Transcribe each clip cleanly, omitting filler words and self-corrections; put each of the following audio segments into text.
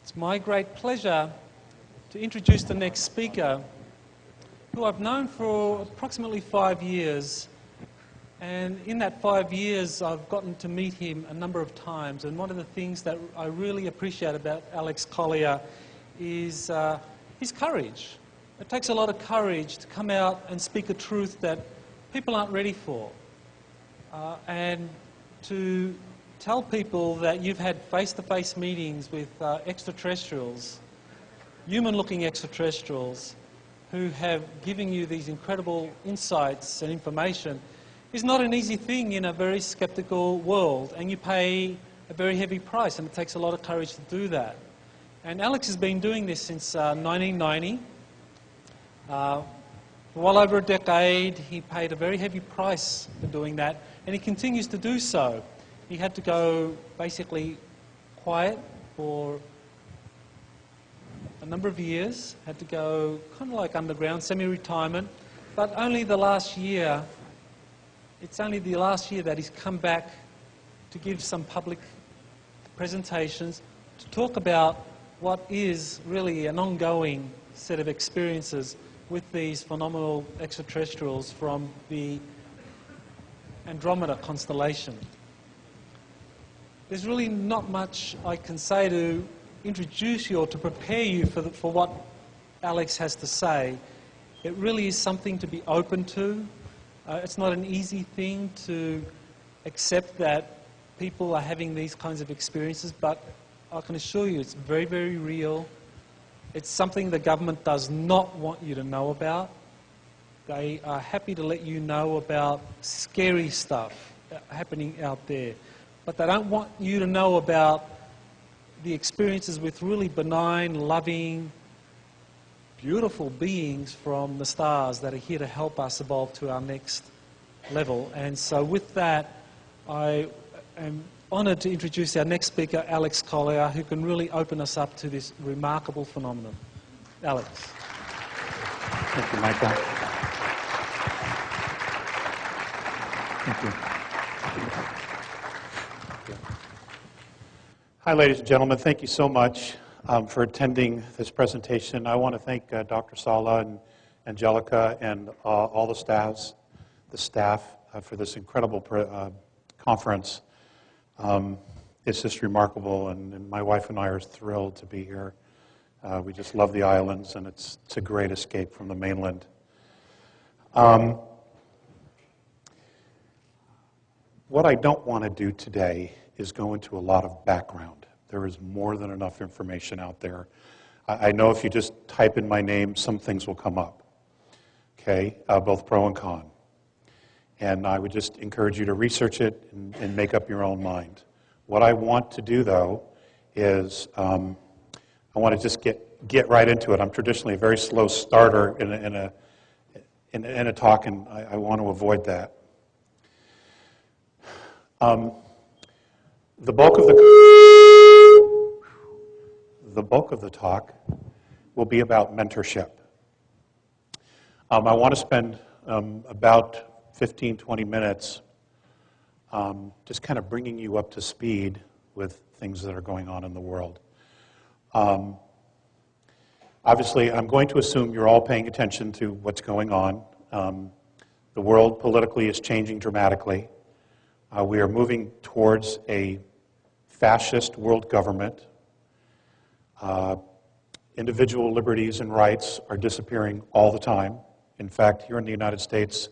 It's my great pleasure to introduce the next speaker, who I've known for approximately 5 years. And in that 5 years, I've gotten to meet him a number of times. And one of the things that I really appreciate about Alex Collier is his courage. It takes a lot of courage to come out and speak a truth that people aren't ready for. And to tell people that you've had face-to-face meetings with extraterrestrials, human-looking extraterrestrials, who have given you these incredible insights and information is not an easy thing in a very skeptical world, and you pay a very heavy price, and it takes a lot of courage to do that. And Alex has been doing this since 1990. For well over a decade, he paid a very heavy price for doing that, and he continues to do so. He had to go basically quiet for a number of years, had to go kind of like underground, semi-retirement, but only the last year, it's only the last year that he's come back to give some public presentations to talk about what is really an ongoing set of experiences with these phenomenal extraterrestrials from the Andromeda constellation. There's really not much I can say to introduce you or to prepare you for what Alex has to say. It really is something to be open to. It's not an easy thing to accept that people are having these kinds of experiences, but I can assure you it's very, very real. It's something the government does not want you to know about. They are happy to let you know about scary stuff happening out there, but they don't want you to know about the experiences with really benign, loving, beautiful beings from the stars that are here to help us evolve to our next level. And so with that, I am honoured to introduce our next speaker, Alex Collier, who can really open us up to this remarkable phenomenon. Alex. Thank you, Michael. Thank you. Hi, ladies and gentlemen. Thank you so much for attending this presentation. I want to thank Dr. Sala and Angelica and all the staff for this incredible conference. It's just remarkable, and my wife and I are thrilled to be here. We just love the islands, and it's a great escape from the mainland. What I don't want to do today is go into a lot of background. There is more than enough information out there. I know if you just type in my name, some things will come up, okay, both pro and con. And I would just encourage you to research it and make up your own mind. What I want to do, though, is I want to just get right into it. I'm traditionally a very slow starter in a talk, and I want to avoid that. The bulk of the talk will be about mentorship. I want to spend about 15, 20 minutes just kind of bringing you up to speed with things that are going on in the world. Obviously, I'm going to assume you're all paying attention to what's going on. The world politically is changing dramatically. We are moving towards a fascist world government. Individual liberties and rights are disappearing all the time. In fact, here in the United States,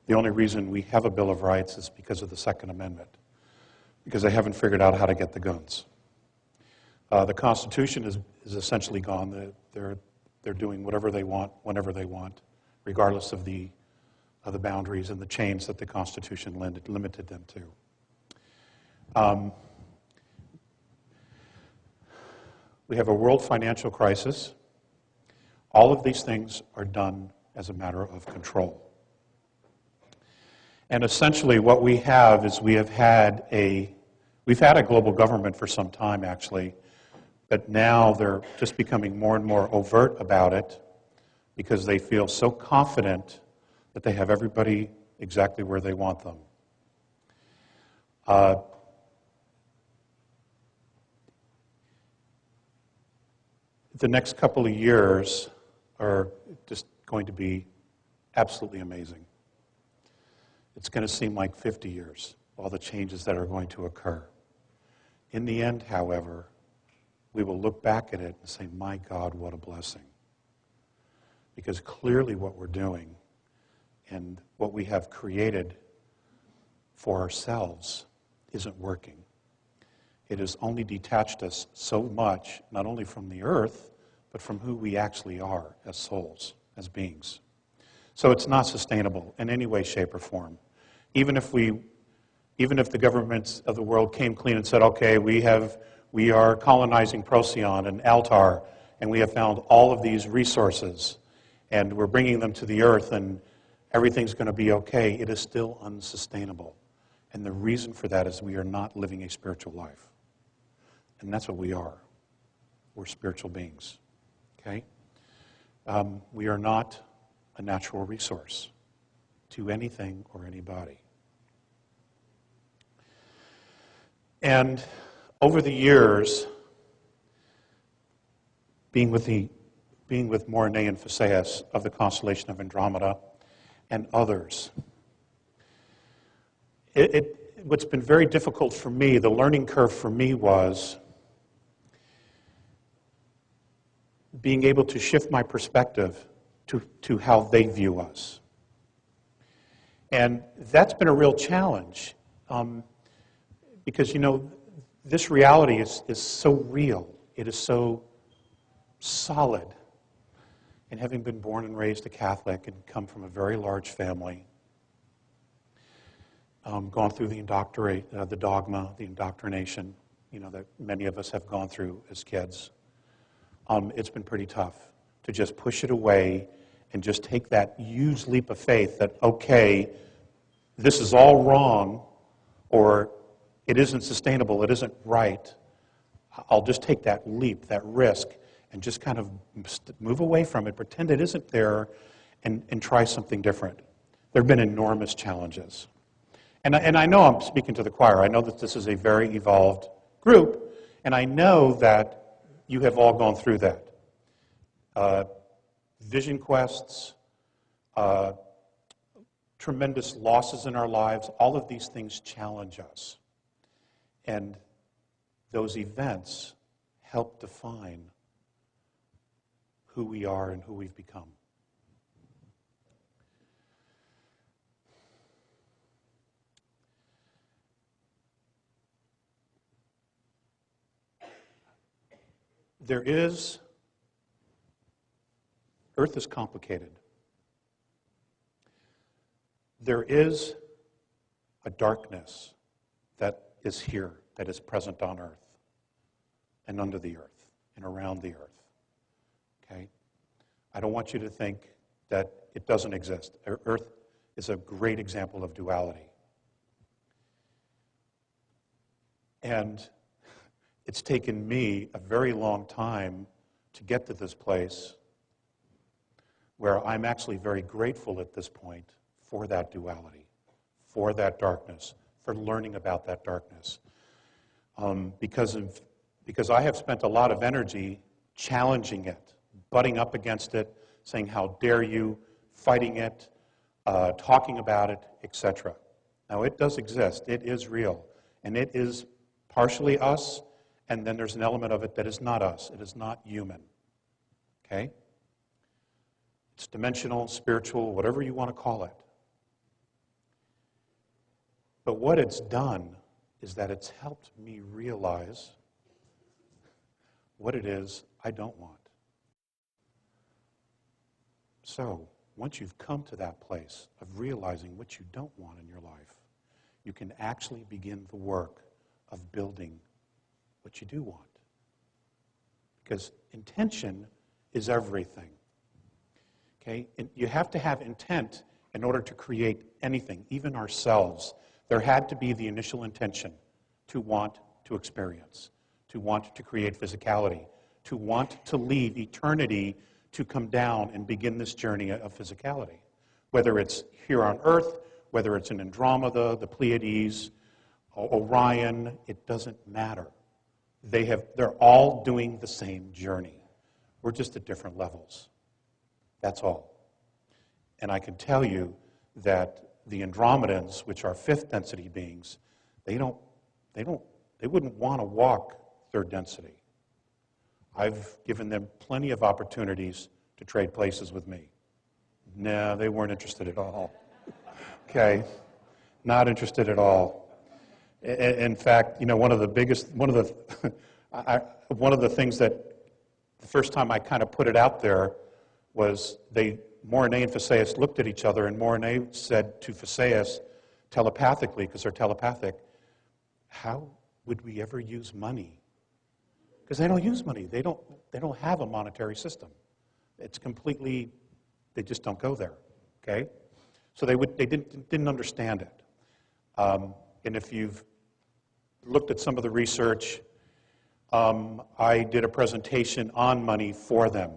the only reason we have a Bill of Rights is because of the Second Amendment, because they haven't figured out how to get the guns. The Constitution is essentially gone. They're doing whatever they want, whenever they want, regardless of the boundaries and the chains that the Constitution limited them to. We have a world financial crisis. All of these things are done as a matter of control. And essentially what we have is we've had a global government for some time, actually, but now they're just becoming more and more overt about it because they feel so confident that they have everybody exactly where they want them. the next couple of years are just going to be absolutely amazing. It's going to seem like 50 years, all the changes that are going to occur. In the end, however, we will look back at it and say, my God, what a blessing. Because clearly what we're doing and what we have created for ourselves isn't working. It has only detached us so much, not only from the earth, but from who we actually are as souls, as beings. So it's not sustainable in any way, shape, or form. Even if the governments of the world came clean and said, okay, we are colonizing Procyon and Altar, and we have found all of these resources, and we're bringing them to the earth, and everything's going to be okay, it is still unsustainable. And the reason for that is we are not living a spiritual life. And that's what we are. We're spiritual beings. Okay? We are not a natural resource to anything or anybody. And over the years, being with Morine and Phaseus of the constellation of Andromeda and others, what's been very difficult for me, the learning curve for me was being able to shift my perspective to how they view us. And that's been a real challenge because, this reality is so real. It is so solid. And having been born and raised a Catholic and come from a very large family, gone through the dogma, the indoctrination, that many of us have gone through as kids, it's been pretty tough to just push it away and just take that huge leap of faith that, okay, this is all wrong, or it isn't sustainable, it isn't right. I'll just take that leap, that risk, and just kind of move away from it, pretend it isn't there, and try something different. There have been enormous challenges. And I know I'm speaking to the choir. I know that this is a very evolved group, and I know that you have all gone through that. Vision quests, tremendous losses in our lives, all of these things challenge us. And those events help define who we are and who we've become. Earth is complicated. There is a darkness that is here, that is present on Earth, and under the Earth, and around the Earth. Okay? I don't want you to think that it doesn't exist. Earth is a great example of duality. And it's taken me a very long time to get to this place where I'm actually very grateful at this point for that duality, for that darkness, for learning about that darkness. Because I have spent a lot of energy challenging it, butting up against it, saying, how dare you, fighting it, talking about it, etc. Now, it does exist. It is real. And it is partially us, and then there's an element of it that is not us. It is not human. Okay? It's dimensional, spiritual, whatever you want to call it. But what it's done is that it's helped me realize what it is I don't want. So, once you've come to that place of realizing what you don't want in your life, you can actually begin the work of building what you do want. Because intention is everything. Okay? And you have to have intent in order to create anything, even ourselves. There had to be the initial intention to want to experience, to want to create physicality, to want to leave eternity to come down and begin this journey of physicality. Whether it's here on Earth, whether it's in Andromeda, the Pleiades, Orion, it doesn't matter. They're all doing the same journey. We're just at different levels. That's all. And I can tell you that the Andromedans, which are fifth density beings, they wouldn't want to walk third density. I've given them plenty of opportunities to trade places with me. No, they weren't interested at all. Okay, not interested at all. In fact, one of the things that the first time I kind of put it out there was Morine and Phaseus looked at each other, and Morine said to Phaseus telepathically, because they're telepathic, how would we ever use money? Because they don't use money. They don't have a monetary system. It's completely, they just don't go there. Okay, so they didn't understand it. And if you've looked at some of the research, I did a presentation on money for them.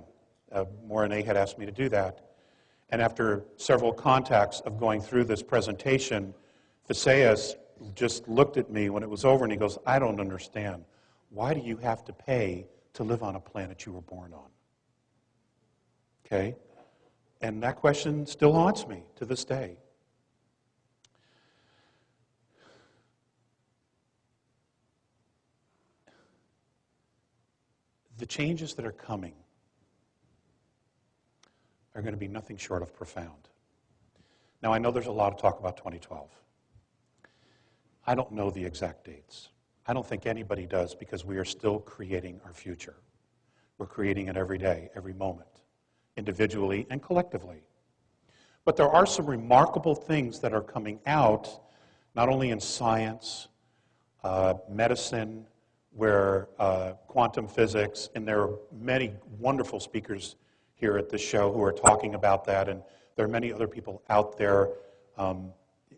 Morine had asked me to do that. And after several contacts of going through this presentation, Phaseus just looked at me when it was over and he goes, I don't understand. Why do you have to pay to live on a planet you were born on? Okay? And that question still haunts me to this day. The changes that are coming are going to be nothing short of profound. Now, I know there's a lot of talk about 2012. I don't know the exact dates. I don't think anybody does, because we are still creating our future. We're creating it every day, every moment, individually and collectively. But there are some remarkable things that are coming out, not only in science, medicine, where quantum physics, and there are many wonderful speakers here at this show who are talking about that, and there are many other people out there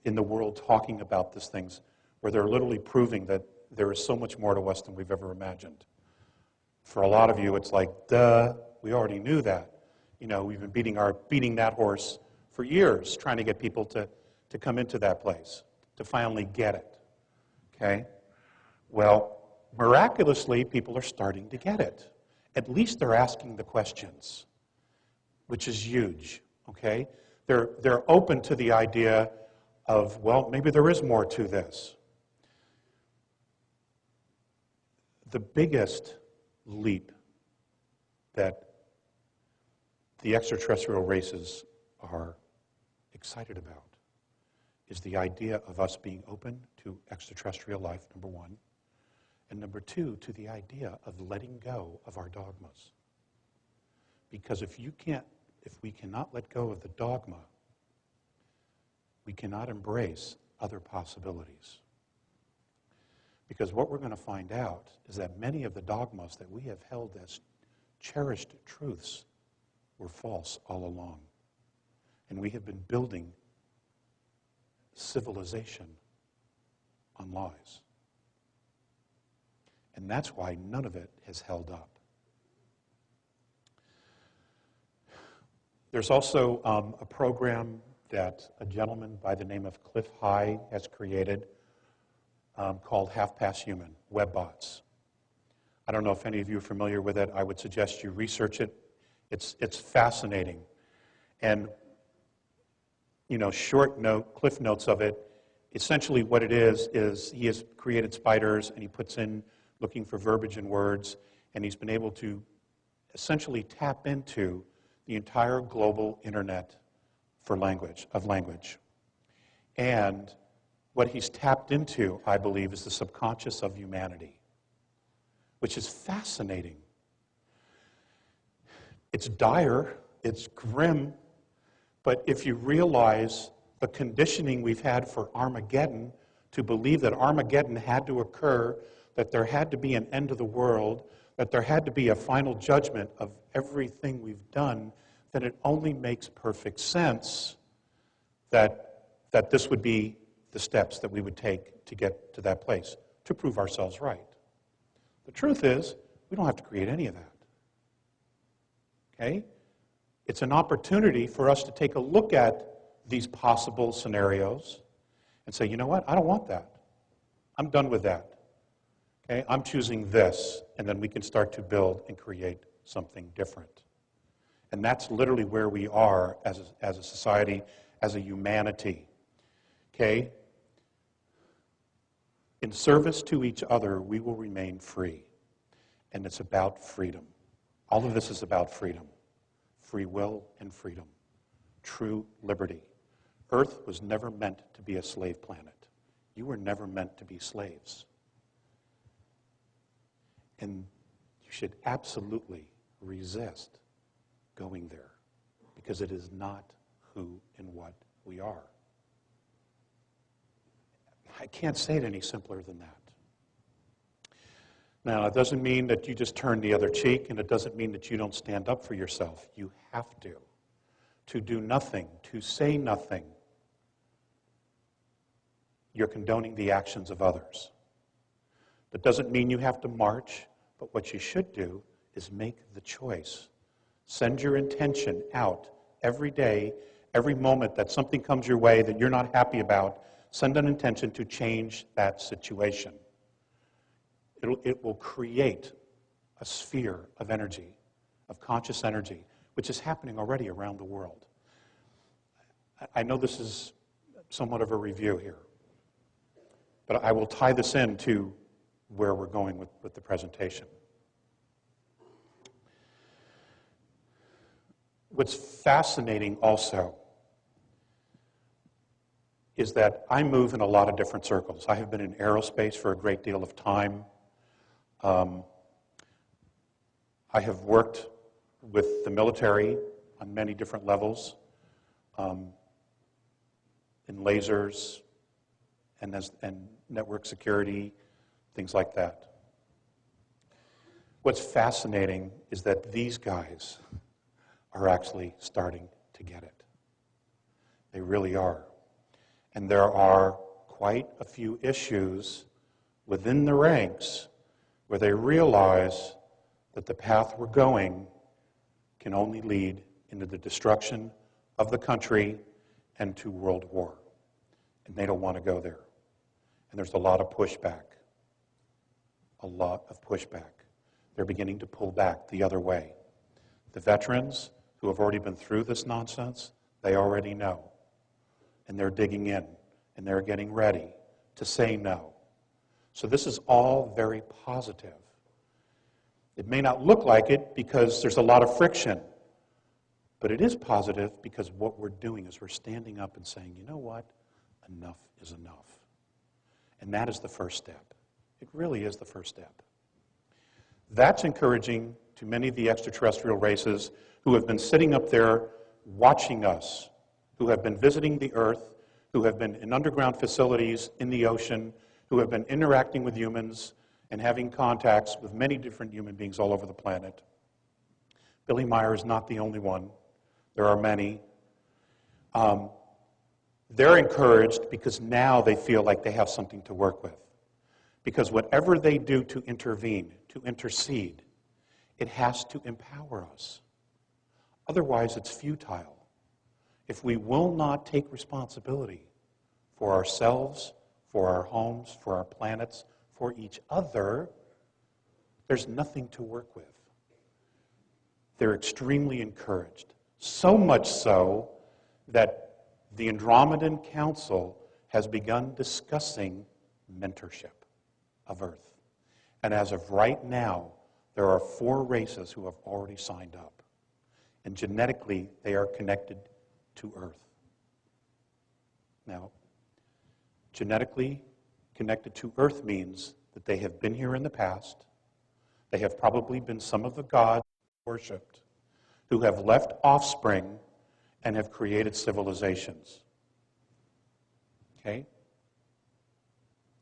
in the world talking about these things, where they're literally proving that there is so much more to us than we've ever imagined. For a lot of you, it's like, duh, we already knew that. We've been beating that horse for years, trying to get people to come into that place, to finally get it. Okay? Well, miraculously, people are starting to get it. At least they're asking the questions, which is huge. Okay? They're open to the idea of, well, maybe there is more to this. The biggest leap that the extraterrestrial races are excited about is the idea of us being open to extraterrestrial life, number one, and number two, to the idea of letting go of our dogmas. Because if we cannot let go of the dogma, we cannot embrace other possibilities. Because what we're going to find out is that many of the dogmas that we have held as cherished truths were false all along. And we have been building civilization on lies. And that's why none of it has held up. There's also a program that a gentleman by the name of Cliff High has created called Half Past Human, WebBots. I don't know if any of you are familiar with it. I would suggest you research it. It's fascinating. And, cliff notes of it, essentially what it is he has created spiders and he puts in looking for verbiage and words, and he's been able to essentially tap into the entire global internet of language. And what he's tapped into, I believe, is the subconscious of humanity, which is fascinating. It's dire, it's grim, but if you realize the conditioning we've had for Armageddon, to believe that Armageddon had to occur, that there had to be an end of the world, that there had to be a final judgment of everything we've done, then it only makes perfect sense that this would be the steps that we would take to get to that place, to prove ourselves right. The truth is, we don't have to create any of that. Okay? It's an opportunity for us to take a look at these possible scenarios and say, you know what, I don't want that. I'm done with that. Okay? I'm choosing this, and then we can start to build and create something different. And that's literally where we are as a society, as a humanity. Okay? In service to each other, we will remain free. And it's about freedom. All of this is about freedom. Free will and freedom. True liberty. Earth was never meant to be a slave planet. You were never meant to be slaves. And you should absolutely resist going there, because it is not who and what we are. I can't say it any simpler than that. Now, it doesn't mean that you just turn the other cheek, and it doesn't mean that you don't stand up for yourself. You have to. To do nothing, to say nothing, you're condoning the actions of others. That doesn't mean you have to march, but what you should do is make the choice. Send your intention out every day, every moment that something comes your way that you're not happy about. Send an intention to change that situation. It will create a sphere of energy, of conscious energy, which is happening already around the world. I know this is somewhat of a review here, but I will tie this into where we're going with the presentation. What's fascinating also is that I move in a lot of different circles. I have been in aerospace for a great deal of time. I have worked with the military on many different levels, in lasers and network security, things like that. What's fascinating is that these guys are actually starting to get it. They really are. And there are quite a few issues within the ranks where they realize that the path we're going can only lead into the destruction of the country and to world war. And they don't want to go there. And there's a lot of pushback. A lot of pushback. They're beginning to pull back the other way. The veterans who have already been through this nonsense, they already know. And they're digging in, and they're getting ready to say no. So this is all very positive. It may not look like it because there's a lot of friction, but it is positive because what we're doing is we're standing up and saying, you know what? Enough is enough. And that is the first step. It really is the first step. That's encouraging to many of the extraterrestrial races who have been sitting up there watching us, who have been visiting the Earth, who have been in underground facilities in the ocean, who have been interacting with humans and having contacts with many different human beings all over the planet. Billy Meyer is not the only one. There are many. They're encouraged because now they feel like they have something to work with. Because whatever they do to intervene, to intercede, it has to empower us. Otherwise, it's futile. If we will not take responsibility for ourselves, for our homes, for our planets, for each other, there's nothing to work with. They're extremely encouraged. So much so that the Andromedan Council has begun discussing mentorship of Earth. And as of right now, there are 4 races who have already signed up. And genetically, they are connected to Earth. Now, genetically connected to Earth means that they have been here in the past. They have probably been some of the gods worshipped who have left offspring and have created civilizations. Okay?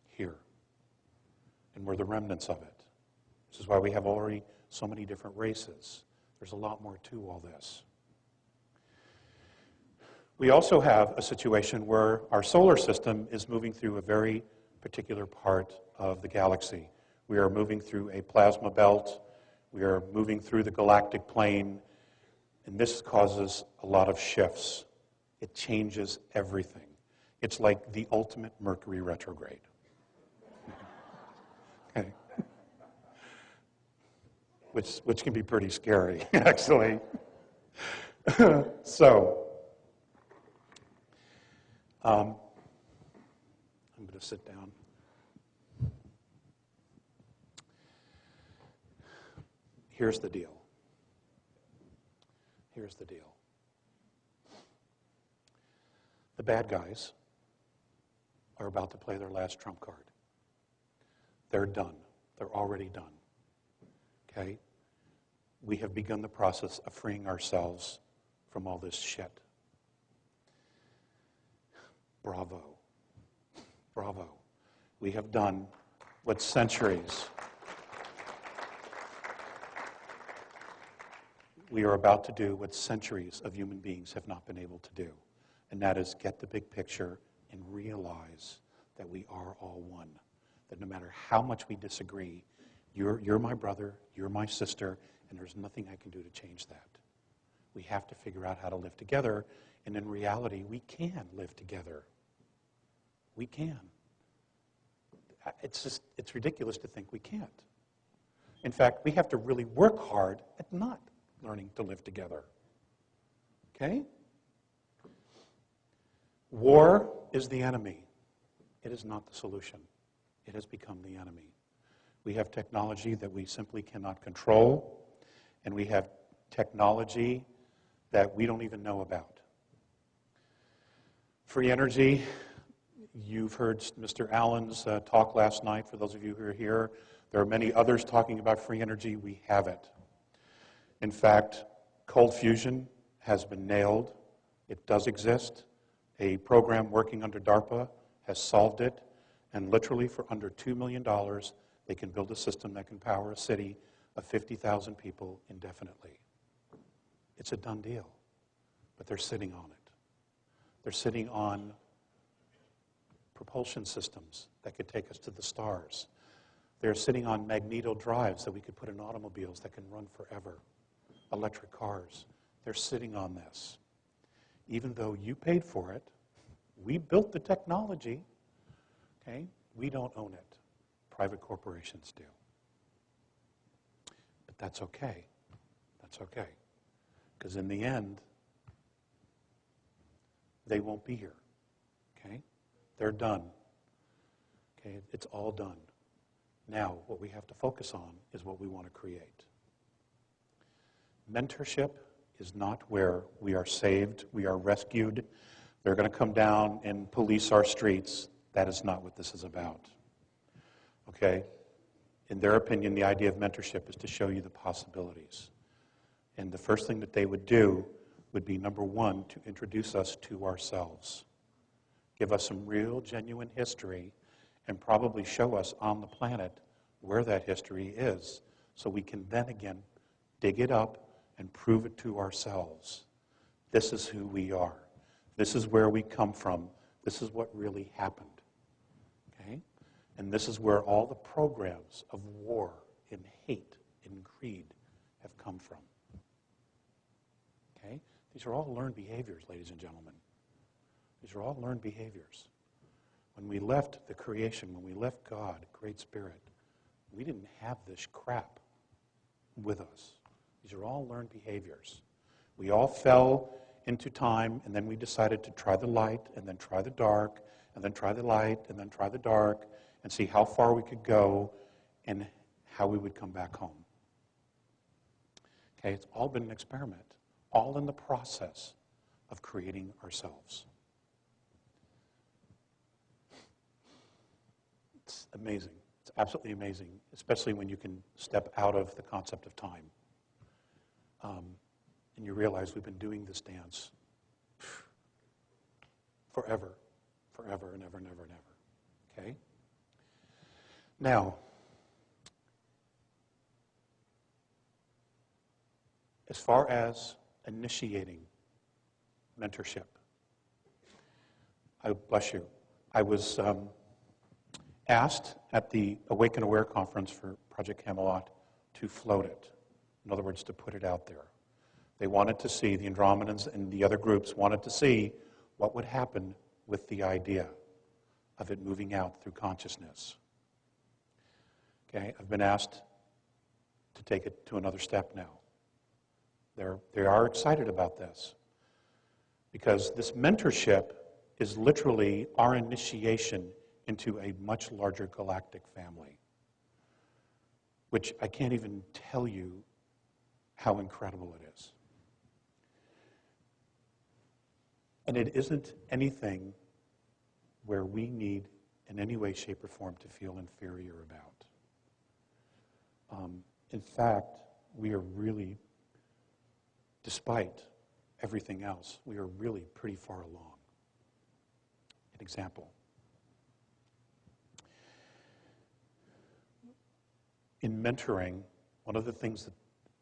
Here. And we're the remnants of it. This is why we have already so many different races. There's a lot more to all this. We also have a situation where our solar system is moving through a very particular part of the galaxy. We are moving through a plasma belt. We are moving through the galactic plane. And this causes a lot of shifts. It changes everything. It's like the ultimate Mercury retrograde. Okay. which can be pretty scary, actually. So, I'm going to sit down. Here's the deal. Here's the deal. The bad guys are about to play their last trump card. They're done. They're already done. Okay? We have begun the process of freeing ourselves from all this shit. Bravo. Bravo. We have done what centuries. We are about to do what centuries of human beings have not been able to do. And that is get the big picture and realize that we are all one. That no matter how much we disagree, you're my brother, you're my sister, and there's nothing I can do to change that. We have to figure out how to live together, and in reality, we can live together. We can. It's ridiculous to think we can't. In fact, we have to really work hard at not learning to live together. Okay? War is the enemy. It is not the solution. It has become the enemy. We have technology that we simply cannot control, and we have technology that we don't even know about. Free energy, you've heard Mr. Allen's talk last night, for those of you who are here. There are many others talking about free energy. We have it. In fact, cold fusion has been nailed. It does exist. A program working under DARPA has solved it, and literally for under $2 million, they can build a system that can power a city of 50,000 people indefinitely. It's a done deal, but they're sitting on it. They're sitting on propulsion systems that could take us to the stars. They're sitting on magneto drives that we could put in automobiles that can run forever. Electric cars. They're sitting on this. Even though you paid for it, we built the technology, okay? We don't own it. Private corporations do. But that's okay. That's okay. Because in the end, they won't be here, okay? They're done. Okay, it's all done. Now, what we have to focus on is what we want to create. Mentorship is not where we are saved, we are rescued. They're going to come down and police our streets. That is not what this is about. Okay? In their opinion, the idea of mentorship is to show you the possibilities. And the first thing that they would do would be, number one, to introduce us to ourselves. Give us some real, genuine history, and probably show us on the planet where that history is, so we can then again dig it up and prove it to ourselves. This is who we are. This is where we come from. This is what really happened. Okay? And this is where all the programs of war and hate and greed have come from. Okay? These are all learned behaviors, ladies and gentlemen. These are all learned behaviors. When we left the creation, when we left God, Great Spirit, we didn't have this crap with us. These are all learned behaviors. We all fell into time, and then we decided to try the light, and then try the dark, and then try the light, and then try the dark, and see how far we could go and how we would come back home. Okay, it's all been an experiment, all in the process of creating ourselves. It's amazing. It's absolutely amazing, especially when you can step out of the concept of time. And you realize we've been doing this dance forever, forever and ever and ever and ever. Okay? Now, as far as initiating mentorship, bless you, I was asked at the Awake and Aware conference for Project Camelot to float it. In other words, to put it out there. They wanted to see, the Andromedans and the other groups wanted to see what would happen with the idea of it moving out through consciousness. Okay, I've been asked to take it to another step now. They are excited about this because this mentorship is literally our initiation into a much larger galactic family, which I can't even tell you how incredible it is. And it isn't anything where we need in any way, shape, or form to feel inferior about. In fact, we are really, despite everything else, we are really pretty far along. An example. In mentoring, one of the things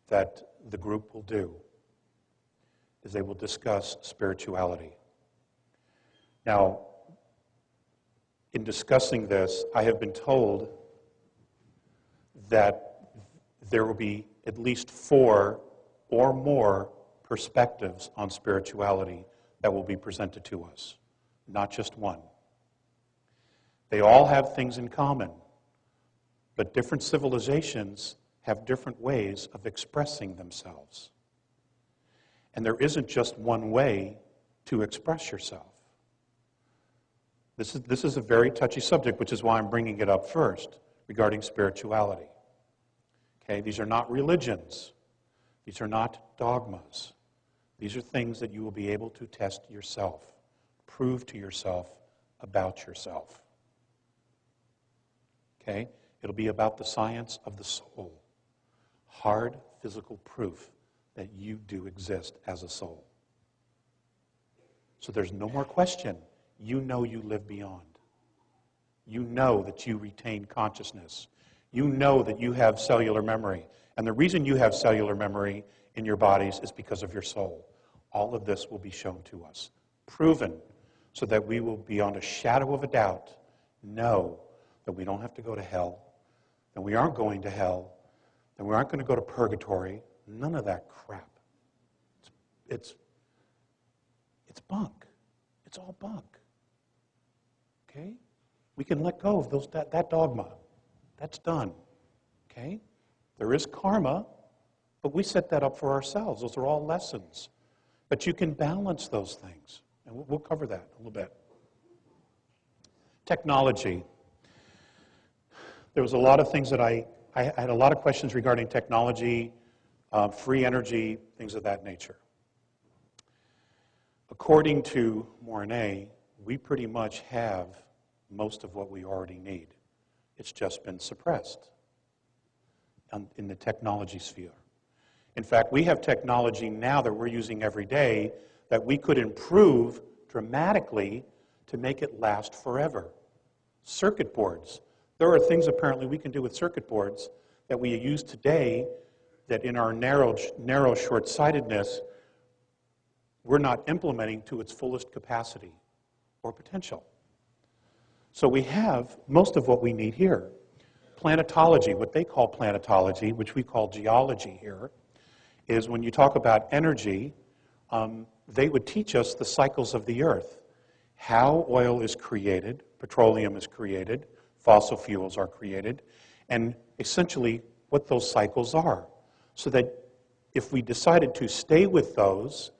that the group will do is they will discuss spirituality. Now, in discussing this, I have been told that there will be at least 4 or more perspectives on spirituality that will be presented to us, not just one. They all have things in common, but different civilizations have different ways of expressing themselves. And there isn't just one way to express yourself. This is a very touchy subject, which is why I'm bringing it up first, regarding spirituality. Okay, these are not religions. These are not dogmas. These are things that you will be able to test yourself, prove to yourself about yourself. Okay? It'll be about the science of the soul. Hard physical proof that you do exist as a soul. So there's no more question. You know you live beyond. You know that you retain consciousness. You know that you have cellular memory. And the reason you have cellular memory in your bodies is because of your soul. All of this will be shown to us, proven, so that we will, beyond a shadow of a doubt, know that we don't have to go to hell, that we aren't going to hell, that we aren't going to go to purgatory. None of that crap. It's bunk. It's all bunk. Okay? We can let go of that dogma. That's done. Okay? There is karma, but we set that up for ourselves. Those are all lessons. But you can balance those things. And we'll cover that a little bit. Technology. There was a lot of things that I had a lot of questions regarding technology, free energy, things of that nature. According to Mornay, we pretty much have most of what we already need. It's just been suppressed in the technology sphere. In fact, we have technology now that we're using every day that we could improve dramatically to make it last forever. Circuit boards. There are things apparently we can do with circuit boards that we use today that in our narrow short-sightedness, we're not implementing to its fullest capacity or potential. So we have most of what we need here. Planetology, what they call planetology, which we call geology here, is when you talk about energy, they would teach us the cycles of the earth, how oil is created, petroleum is created, fossil fuels are created, and essentially what those cycles are. So that if we decided to stay with those,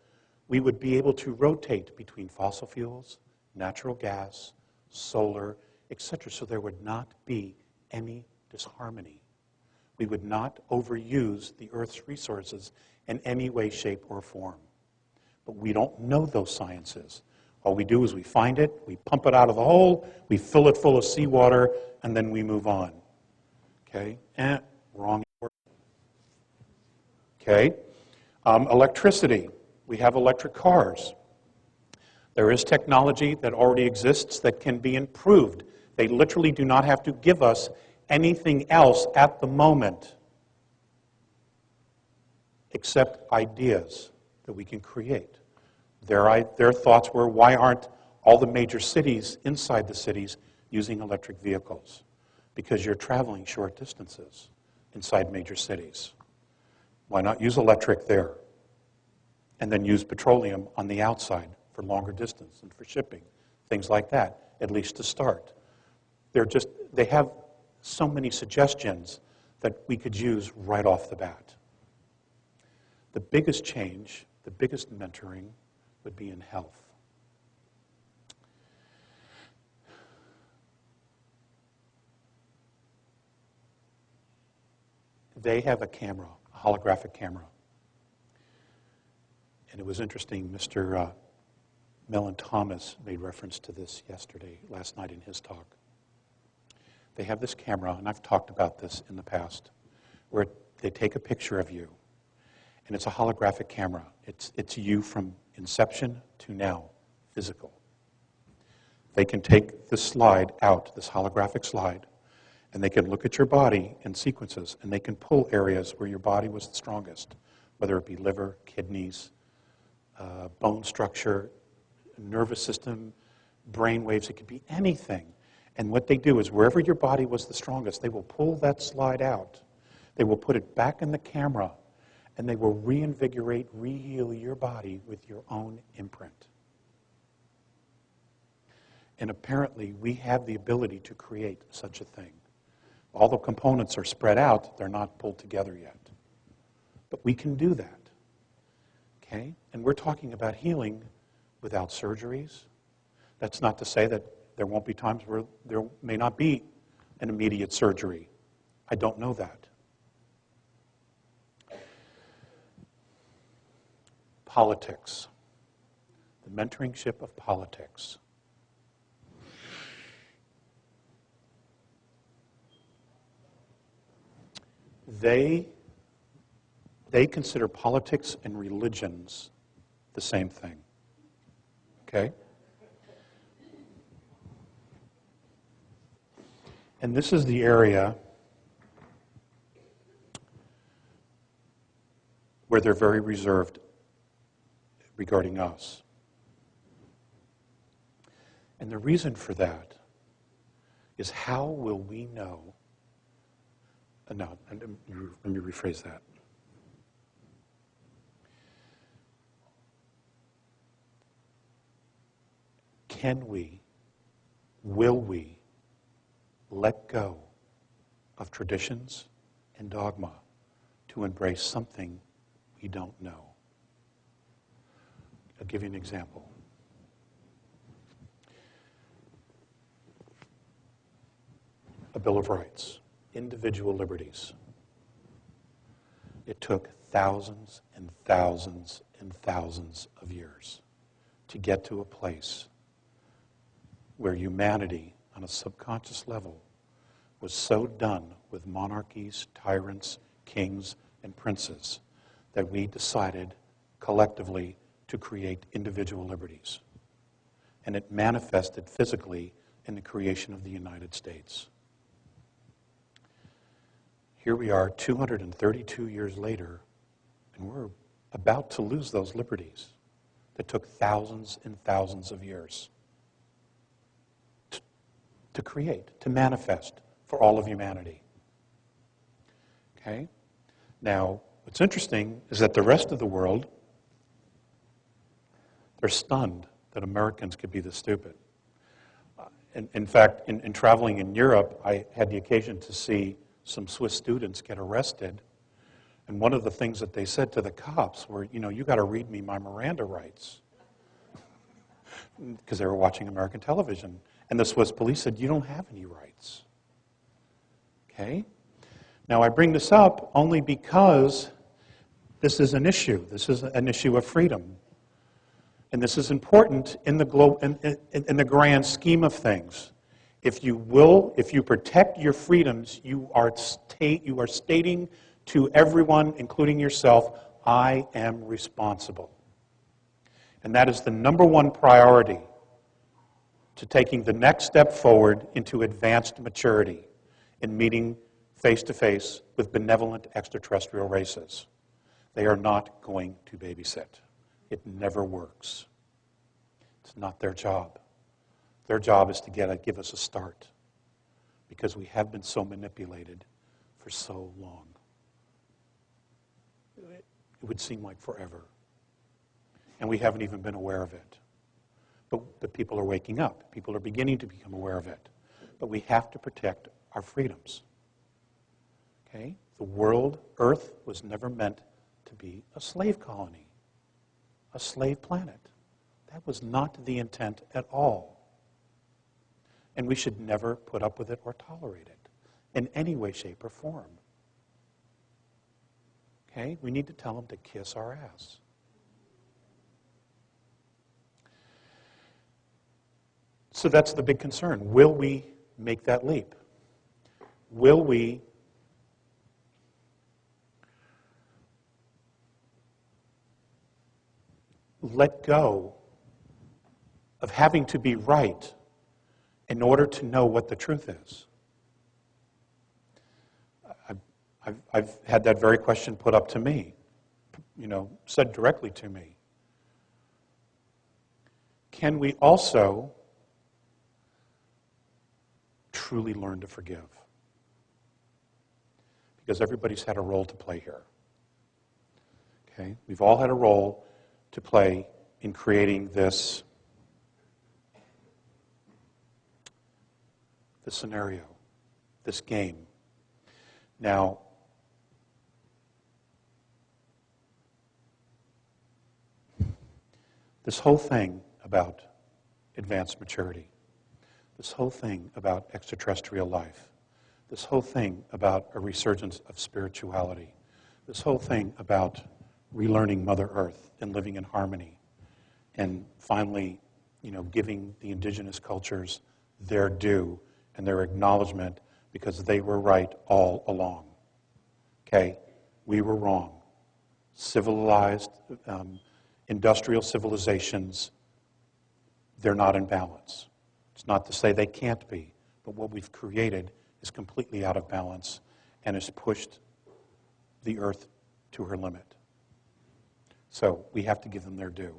we would be able to rotate between fossil fuels, natural gas, solar, etc. So there would not be any disharmony. We would not overuse the Earth's resources in any way, shape, or form. But we don't know those sciences. All we do is we find it, we pump it out of the hole, we fill it full of seawater, and then we move on. Okay? Wrong. Okay? Electricity. We have electric cars. There is technology that already exists that can be improved. They literally do not have to give us anything else at the moment except ideas that we can create. Their thoughts were, why aren't all the major cities inside the cities using electric vehicles? Because you're traveling short distances inside major cities. Why not use electric there? And then use petroleum on the outside for longer distance and for shipping, things like that, at least to start. They have so many suggestions that we could use right off the bat. The biggest change, the biggest mentoring would be in health. They have a camera, a holographic camera. And it was interesting, Mr. Mellon Thomas made reference to this last night in his talk. They have this camera, and I've talked about this in the past, where they take a picture of you, and it's a holographic camera. It's you from inception to now, physical. They can take this slide out, this holographic slide, and they can look at your body in sequences, and they can pull areas where your body was the strongest, whether it be liver, kidneys, bone structure, nervous system, brain waves. It could be anything. And what they do is wherever your body was the strongest, they will pull that slide out. They will put it back in the camera, and they will reinvigorate, re-heal your body with your own imprint. And apparently, we have the ability to create such a thing. All the components are spread out. They're not pulled together yet. But we can do that. Okay? And we're talking about healing without surgeries. That's not to say that there won't be times where there may not be an immediate surgery. I don't know that. Politics. The mentoringship of politics. They consider politics and religions the same thing. Okay? And this is the area where they're very reserved regarding us. And the reason for that is, how will we know? No, let me rephrase that. Can we, will we, let go of traditions and dogma to embrace something we don't know? I'll give you an example. A Bill of Rights, individual liberties. It took thousands and thousands and thousands of years to get to a place where humanity, on a subconscious level, was so done with monarchies, tyrants, kings, and princes that we decided collectively to create individual liberties. And it manifested physically in the creation of the United States. Here we are 232 years later, and we're about to lose those liberties that took thousands and thousands of years to create, to manifest for all of humanity. Okay? Now, what's interesting is that the rest of the world, they're stunned that Americans could be this stupid. In fact, in traveling in Europe, I had the occasion to see some Swiss students get arrested, and one of the things that they said to the cops were, you got to read me my Miranda rights, because they were watching American television. And the Swiss police said, you don't have any rights. Okay? Now, I bring this up only because this is an issue. This is an issue of freedom. And this is important in the grand scheme of things. If you protect your freedoms, you are stating to everyone, including yourself, I am responsible. And that is the number one priority to taking the next step forward into advanced maturity in meeting face-to-face with benevolent extraterrestrial races. They are not going to babysit. It never works. It's not their job. Their job is to give us a start, because we have been so manipulated for so long. It would seem like forever. And we haven't even been aware of it. But people are waking up. People are beginning to become aware of it. But we have to protect our freedoms. Okay? The world, Earth, was never meant to be a slave colony, a slave planet. That was not the intent at all. And we should never put up with it or tolerate it in any way, shape, or form. Okay? We need to tell them to kiss our ass. So that's the big concern. Will we make that leap? Will we let go of having to be right in order to know what the truth is? I've had that very question put up to me, said directly to me. Can we also truly learn to forgive? Because everybody's had a role to play here. Okay? We've all had a role to play in creating this scenario, this game. Now, this whole thing about advanced maturity, this whole thing about extraterrestrial life, this whole thing about a resurgence of spirituality, this whole thing about relearning Mother Earth and living in harmony, and finally, giving the indigenous cultures their due and their acknowledgement because they were right all along. Okay? We were wrong. Civilized, industrial civilizations, they're not in balance. It's not to say they can't be, but what we've created is completely out of balance and has pushed the Earth to her limit. So we have to give them their due.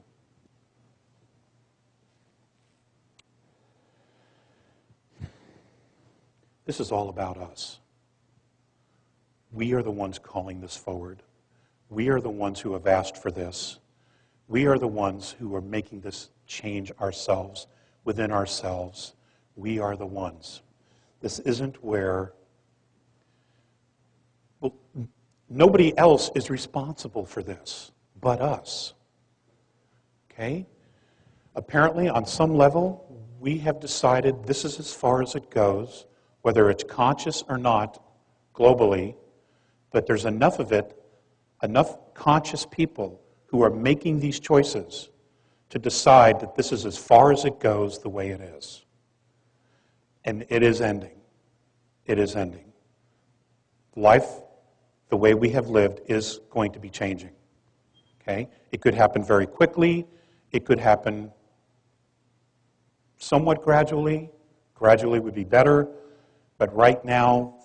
This is all about us. We are the ones calling this forward. We are the ones who have asked for this. We are the ones who are making this change ourselves, within ourselves. We are the ones. This isn't where, nobody else is responsible for this but us. Okay? Apparently, on some level, we have decided this is as far as it goes, whether it's conscious or not, globally, but there's enough of it, enough conscious people who are making these choices to decide that this is as far as it goes the way it is. And it is ending. It is ending. Life, the way we have lived, is going to be changing. Okay? It could happen very quickly. It could happen somewhat gradually. Gradually would be better. But right now,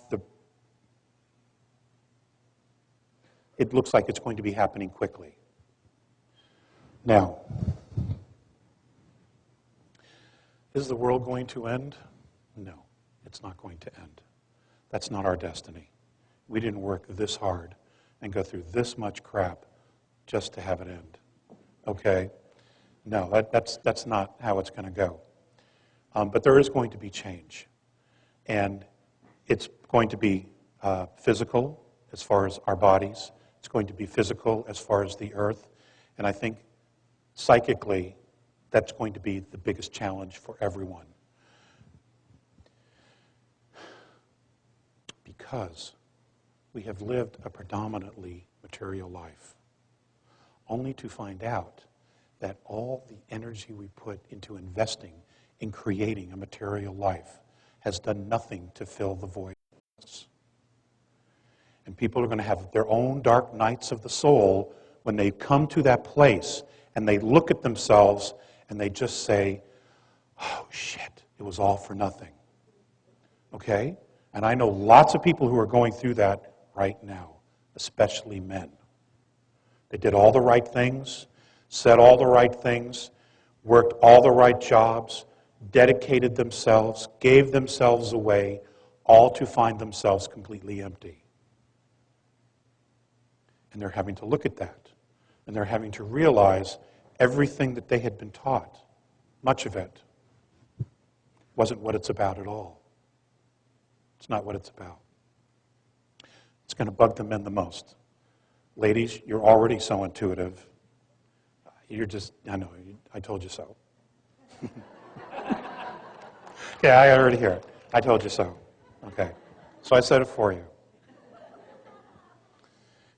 it looks like it's going to be happening quickly. Now, is the world going to end? No, it's not going to end. That's not our destiny. We didn't work this hard and go through this much crap just to have it end. Okay? No, that's not how it's going to go. But there is going to be change. And it's going to be physical as far as our bodies. It's going to be physical as far as the earth. And I think psychically, that's going to be the biggest challenge for everyone. Because we have lived a predominantly material life, only to find out that all the energy we put into investing in creating a material life has done nothing to fill the void. And people are going to have their own dark nights of the soul when they come to that place and they look at themselves and they just say, oh shit, it was all for nothing. Okay? And I know lots of people who are going through that right now, especially men. They did all the right things, said all the right things, worked all the right jobs, dedicated themselves, gave themselves away, all to find themselves completely empty. And they're having to look at that. And they're having to realize everything that they had been taught, much of it, wasn't what it's about at all. It's not what it's about. It's going to bug the men the most. Ladies, you're already so intuitive. I know, I told you so. Okay, I already hear it. I told you so. Okay, so I said it for you.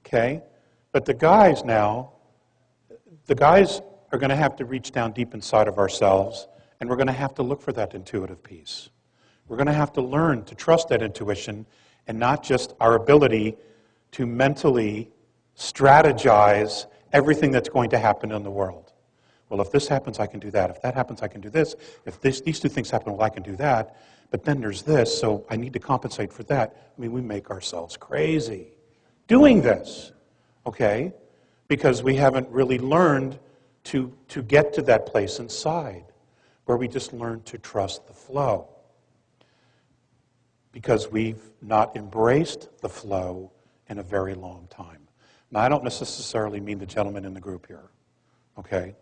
Okay, but the guys are going to have to reach down deep inside of ourselves, and we're going to have to look for that intuitive piece. We're going to have to learn to trust that intuition and not just our ability to mentally strategize everything that's going to happen in the world. Well, if this happens, I can do that. If that happens, I can do this. If these two things happen, well, I can do that. But then there's this, so I need to compensate for that. I mean, we make ourselves crazy doing this, okay? Because we haven't really learned to get to that place inside where we just learn to trust the flow. Because we've not embraced the flow in a very long time. Now, I don't necessarily mean the gentleman in the group here, okay?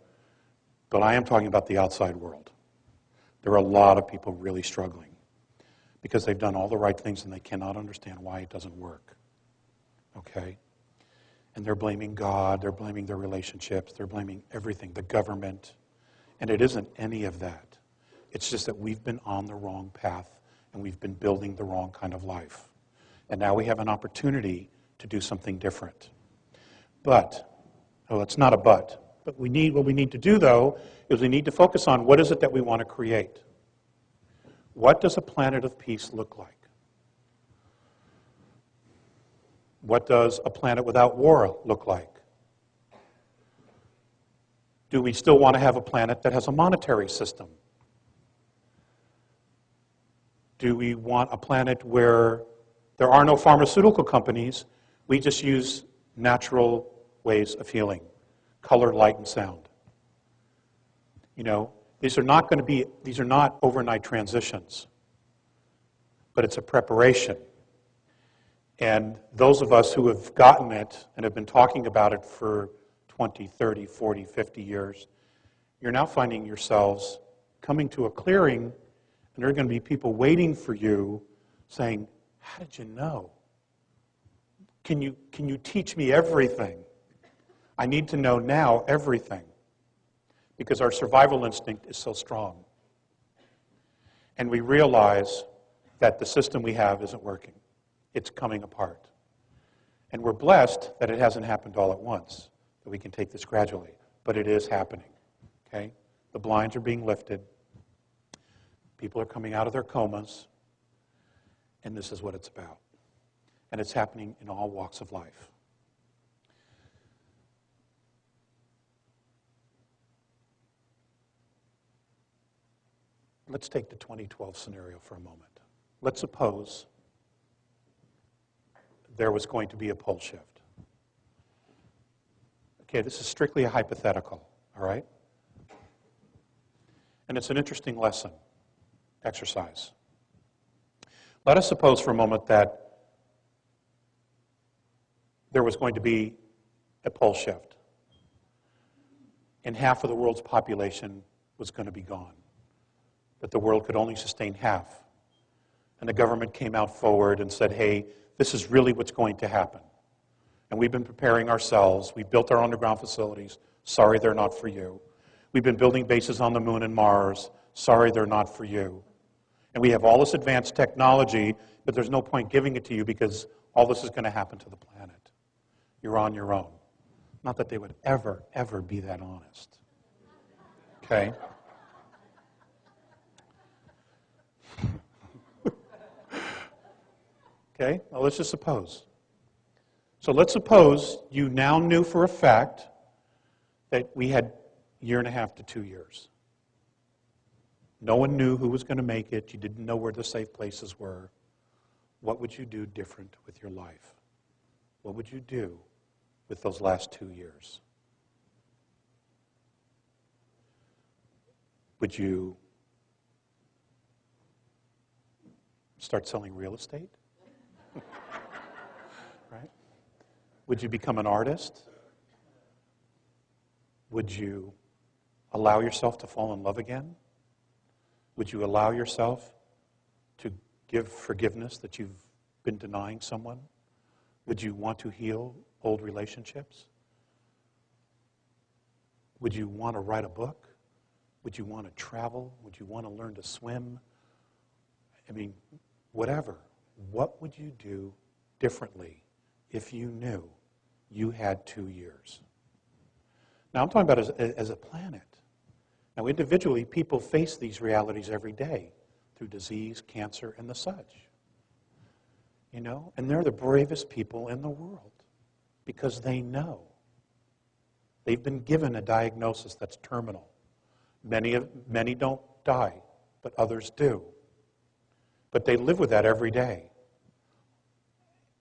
But I am talking about the outside world. There are a lot of people really struggling because they've done all the right things and they cannot understand why it doesn't work, okay? And they're blaming God, they're blaming their relationships, they're blaming everything, the government, and it isn't any of that. It's just that we've been on the wrong path and we've been building the wrong kind of life. And now we have an opportunity to do something different. But, well, it's not a but what we need to do, though, is we need to focus on what is it that we want to create. What does a planet of peace look like? What does a planet without war look like? Do we still want to have a planet that has a monetary system? Do we want a planet where there are no pharmaceutical companies, we just use natural ways of healing, color, light, and sound? You know, these are not overnight transitions, but it's a preparation. And those of us who have gotten it and have been talking about it for 20, 30, 40, 50 years, you're now finding yourselves coming to a clearing, and there are going to be people waiting for you saying, how did you know? Can you teach me everything? I need to know now everything. Because our survival instinct is so strong. And we realize that the system we have isn't working. It's coming apart. And we're blessed that it hasn't happened all at once, that we can take this gradually. But it is happening. Okay? The blinds are being lifted. People are coming out of their comas. And this is what it's about. And it's happening in all walks of life. Let's take the 2012 scenario for a moment. Let's suppose there was going to be a pole shift. Okay, this is strictly a hypothetical, all right? And it's an interesting lesson, exercise. Let us suppose for a moment that there was going to be a pole shift, and half of the world's population was going to be gone. That the world could only sustain half. And the government came out forward and said, hey, this is really what's going to happen. And we've been preparing ourselves. We've built our underground facilities. Sorry, they're not for you. We've been building bases on the moon and Mars. Sorry, they're not for you. And we have all this advanced technology, but there's no point giving it to you because all this is going to happen to the planet. You're on your own. Not that they would ever, ever be that honest. Okay? Okay, well, let's just suppose. So let's suppose you now knew for a fact that we had a year and a half to 2 years. No one knew who was going to make it. You didn't know where the safe places were. What would you do different with your life? What would you do with those last 2 years? Would you start selling real estate? Right? Would you become an artist? Would you allow yourself to fall in love again? Would you allow yourself to give forgiveness that you've been denying someone? Would you want to heal old relationships? Would you want to write a book? Would you want to travel? Would you want to learn to swim? I mean, whatever. What would you do differently if you knew you had 2 years? Now, I'm talking about as a planet. Now, individually, people face these realities every day through disease, cancer, and the such. You know, and they're the bravest people in the world because they know. They've been given a diagnosis that's terminal. Many don't die, but others do. But they live with that every day.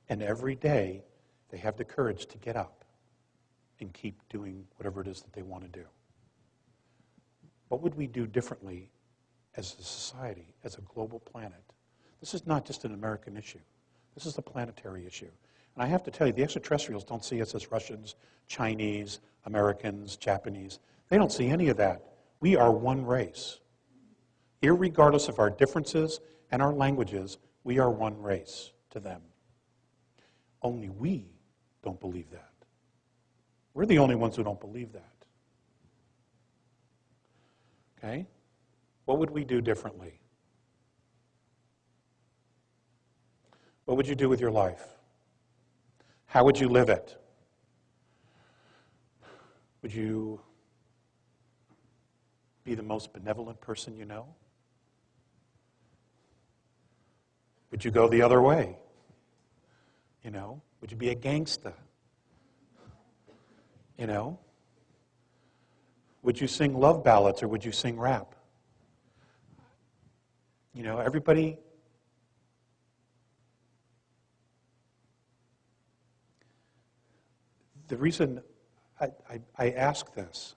And every day, they have the courage to get up and keep doing whatever it is that they want to do. What would we do differently as a society, as a global planet? This is not just an American issue. This is a planetary issue. And I have to tell you, the extraterrestrials don't see us as Russians, Chinese, Americans, Japanese. They don't see any of that. We are one race. Irregardless of our differences and our languages, we are one race to them. Only we don't believe that. We're the only ones who don't believe that. Okay? What would we do differently? What would you do with your life? How would you live it? Would you be the most benevolent person you know? Would you go the other way? You know, would you be a gangster? You know? Would you sing love ballads or would you sing rap? You know, everybody. The reason I ask this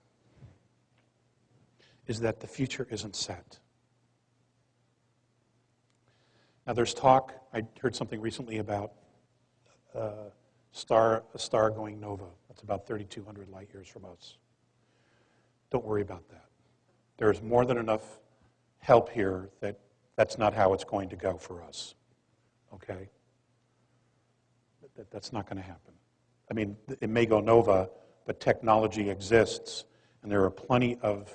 is that the future isn't set. Now there's talk, I heard something recently about a star going nova. That's about 3,200 light years from us. Don't worry about that. There's more than enough help here that that's not how it's going to go for us. Okay? That's not going to happen. I mean, it may go nova, but technology exists, and there are plenty of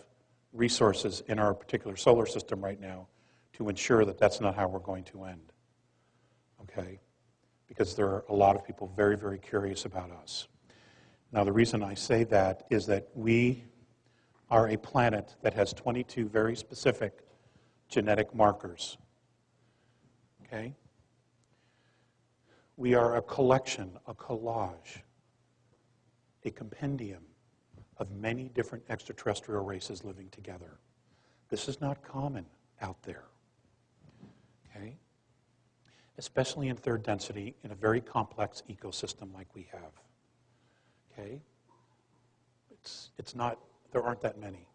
resources in our particular solar system right now to ensure that that's not how we're going to end. Okay? Because there are a lot of people very, very curious about us. Now, the reason I say that is that we are a planet that has 22 very specific genetic markers. Okay? We are a collection, a collage, a compendium of many different extraterrestrial races living together. This is not common out there. Okay? Especially in third density in a very complex ecosystem like we have. Okay? It's not, there aren't that many.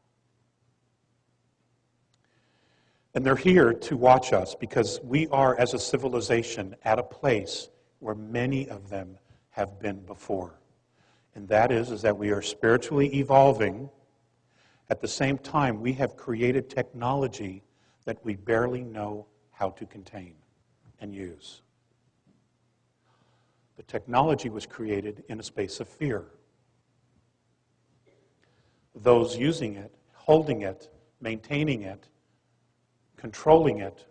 And they're here to watch us because we are, as a civilization, at a place where many of them have been before. And that is that we are spiritually evolving. At the same time, we have created technology that we barely know how to contain and use. The technology was created in a space of fear. Those using it, holding it, maintaining it, controlling it,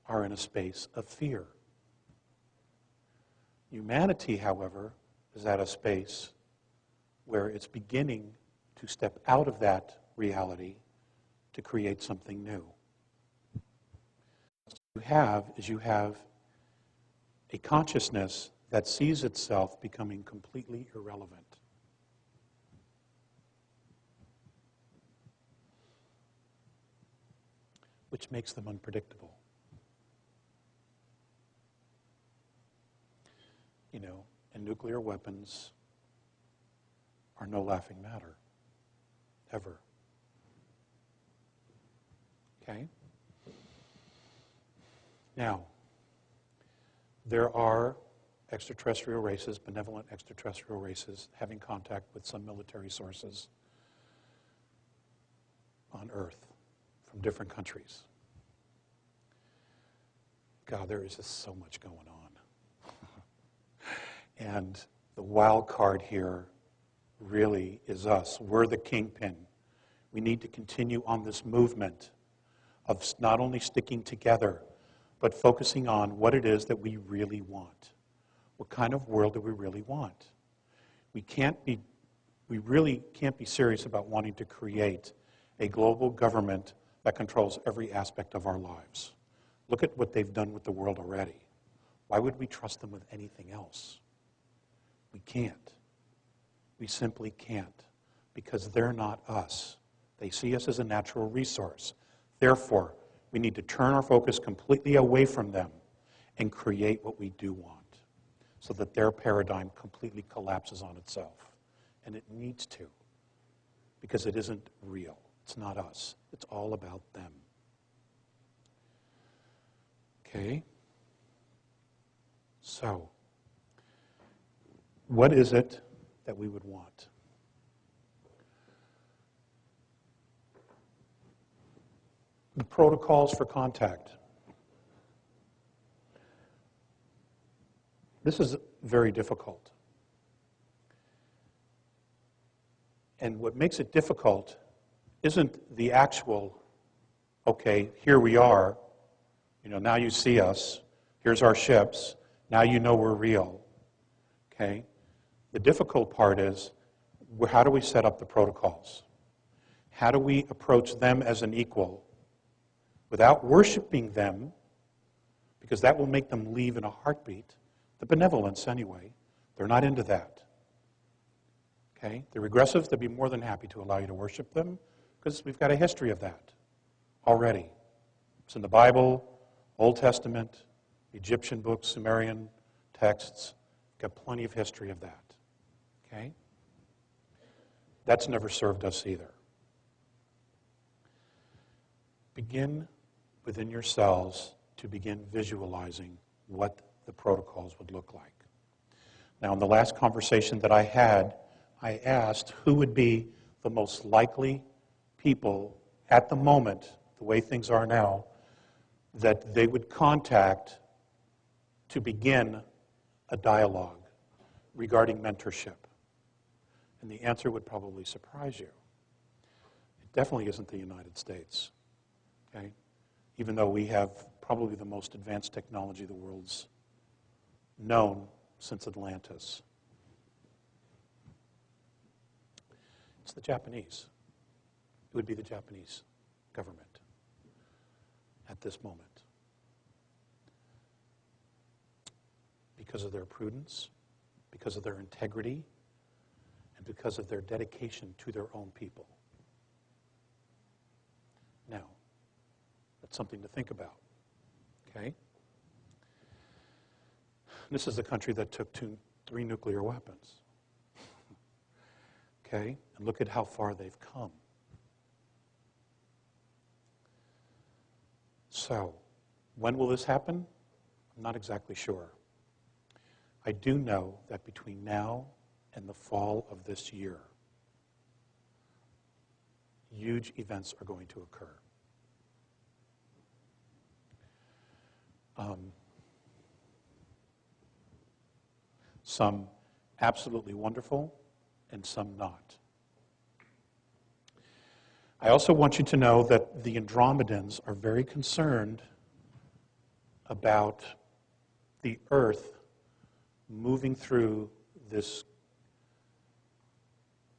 are in a space of fear. Humanity, however, is at a space where it's beginning to step out of that reality to create something new. What you have a consciousness that sees itself becoming completely irrelevant. Which makes them unpredictable. You know, and nuclear weapons are no laughing matter, ever. Okay? Now, there are extraterrestrial races, benevolent extraterrestrial races, having contact with some military sources on Earth from different countries. God, there is just so much going on. And the wild card here really is us. We're the kingpin. We need to continue on this movement of not only sticking together, but focusing on what it is that we really want. What kind of world do we really want? We really can't be serious about wanting to create a global government that controls every aspect of our lives. Look at what they've done with the world already. Why would we trust them with anything else? We can't. We simply can't, because they're not us. They see us as a natural resource. Therefore, we need to turn our focus completely away from them and create what we do want, so that their paradigm completely collapses on itself. And it needs to, because it isn't real. It's not us. It's all about them. Okay? So, what is it that we would want? The protocols for contact. This is very difficult. And what makes it difficult isn't the actual, okay, here we are, now you see us, here's our ships, now you know we're real, okay? The difficult part is, how do we set up the protocols? How do we approach them as an equal without worshiping them, because that will make them leave in a heartbeat? The benevolence, anyway, they're not into that. Okay? The regressives, they'd be more than happy to allow you to worship them, because we've got a history of that already. It's in the Bible, Old Testament, Egyptian books, Sumerian texts. Got plenty of history of that. Okay? That's never served us either. Begin within yourselves to begin visualizing what the protocols would look like. Now, in the last conversation that I had, I asked who would be the most likely people at the moment, the way things are now, that they would contact to begin a dialogue regarding mentorship. And the answer would probably surprise you. It definitely isn't the United States, okay? Even though we have probably the most advanced technology the world's known since Atlantis. It's the Japanese. It would be the Japanese government at this moment, because of their prudence, because of their integrity, and because of their dedication to their own people. Now, that's something to think about, okay? This is a country that took 3 nuclear weapons, okay? And look at how far they've come. So, when will this happen? I'm not exactly sure. I do know that between now and the fall of this year, huge events are going to occur. Some absolutely wonderful, and some not. I also want you to know that the Andromedans are very concerned about the Earth moving through this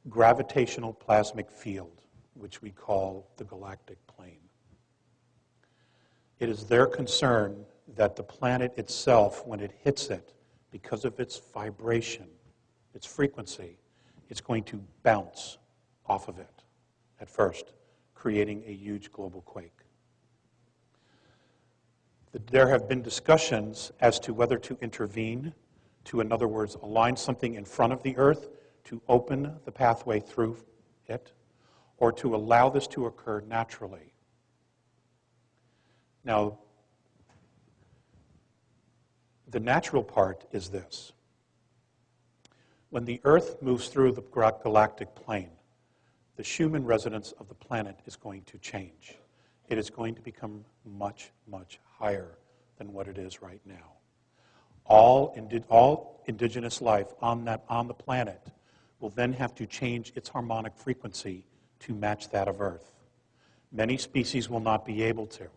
gravitational plasmic field, which we call the galactic plane. It is their concern that the planet itself, when it hits it, because of its vibration, its frequency, it's going to bounce off of it at first, creating a huge global quake. There have been discussions as to whether to intervene, to, in other words, align something in front of the Earth to open the pathway through it, or to allow this to occur naturally. Now, the natural part is this. When the Earth moves through the galactic plane, the Schumann resonance of the planet is going to change. It is going to become much, much higher than what it is right now. all indigenous life on the planet will then have to change its harmonic frequency to match that of Earth. Many species will not be able to.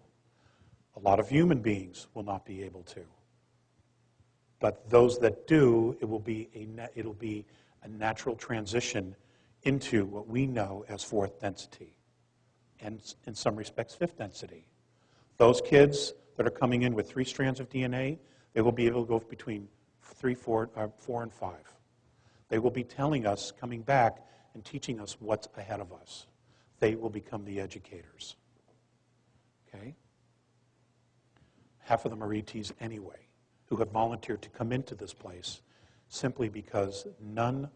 A lot of human beings will not be able to. But those that do, it'll be a natural transition into what we know as fourth density, and in some respects, fifth density. Those kids that are coming in with 3 strands of DNA, they will be able to go between 4 and 5. They will be telling us, coming back, and teaching us what's ahead of us. They will become the educators. Okay? Half of them are ETs anyway, who have volunteered to come into this place simply because none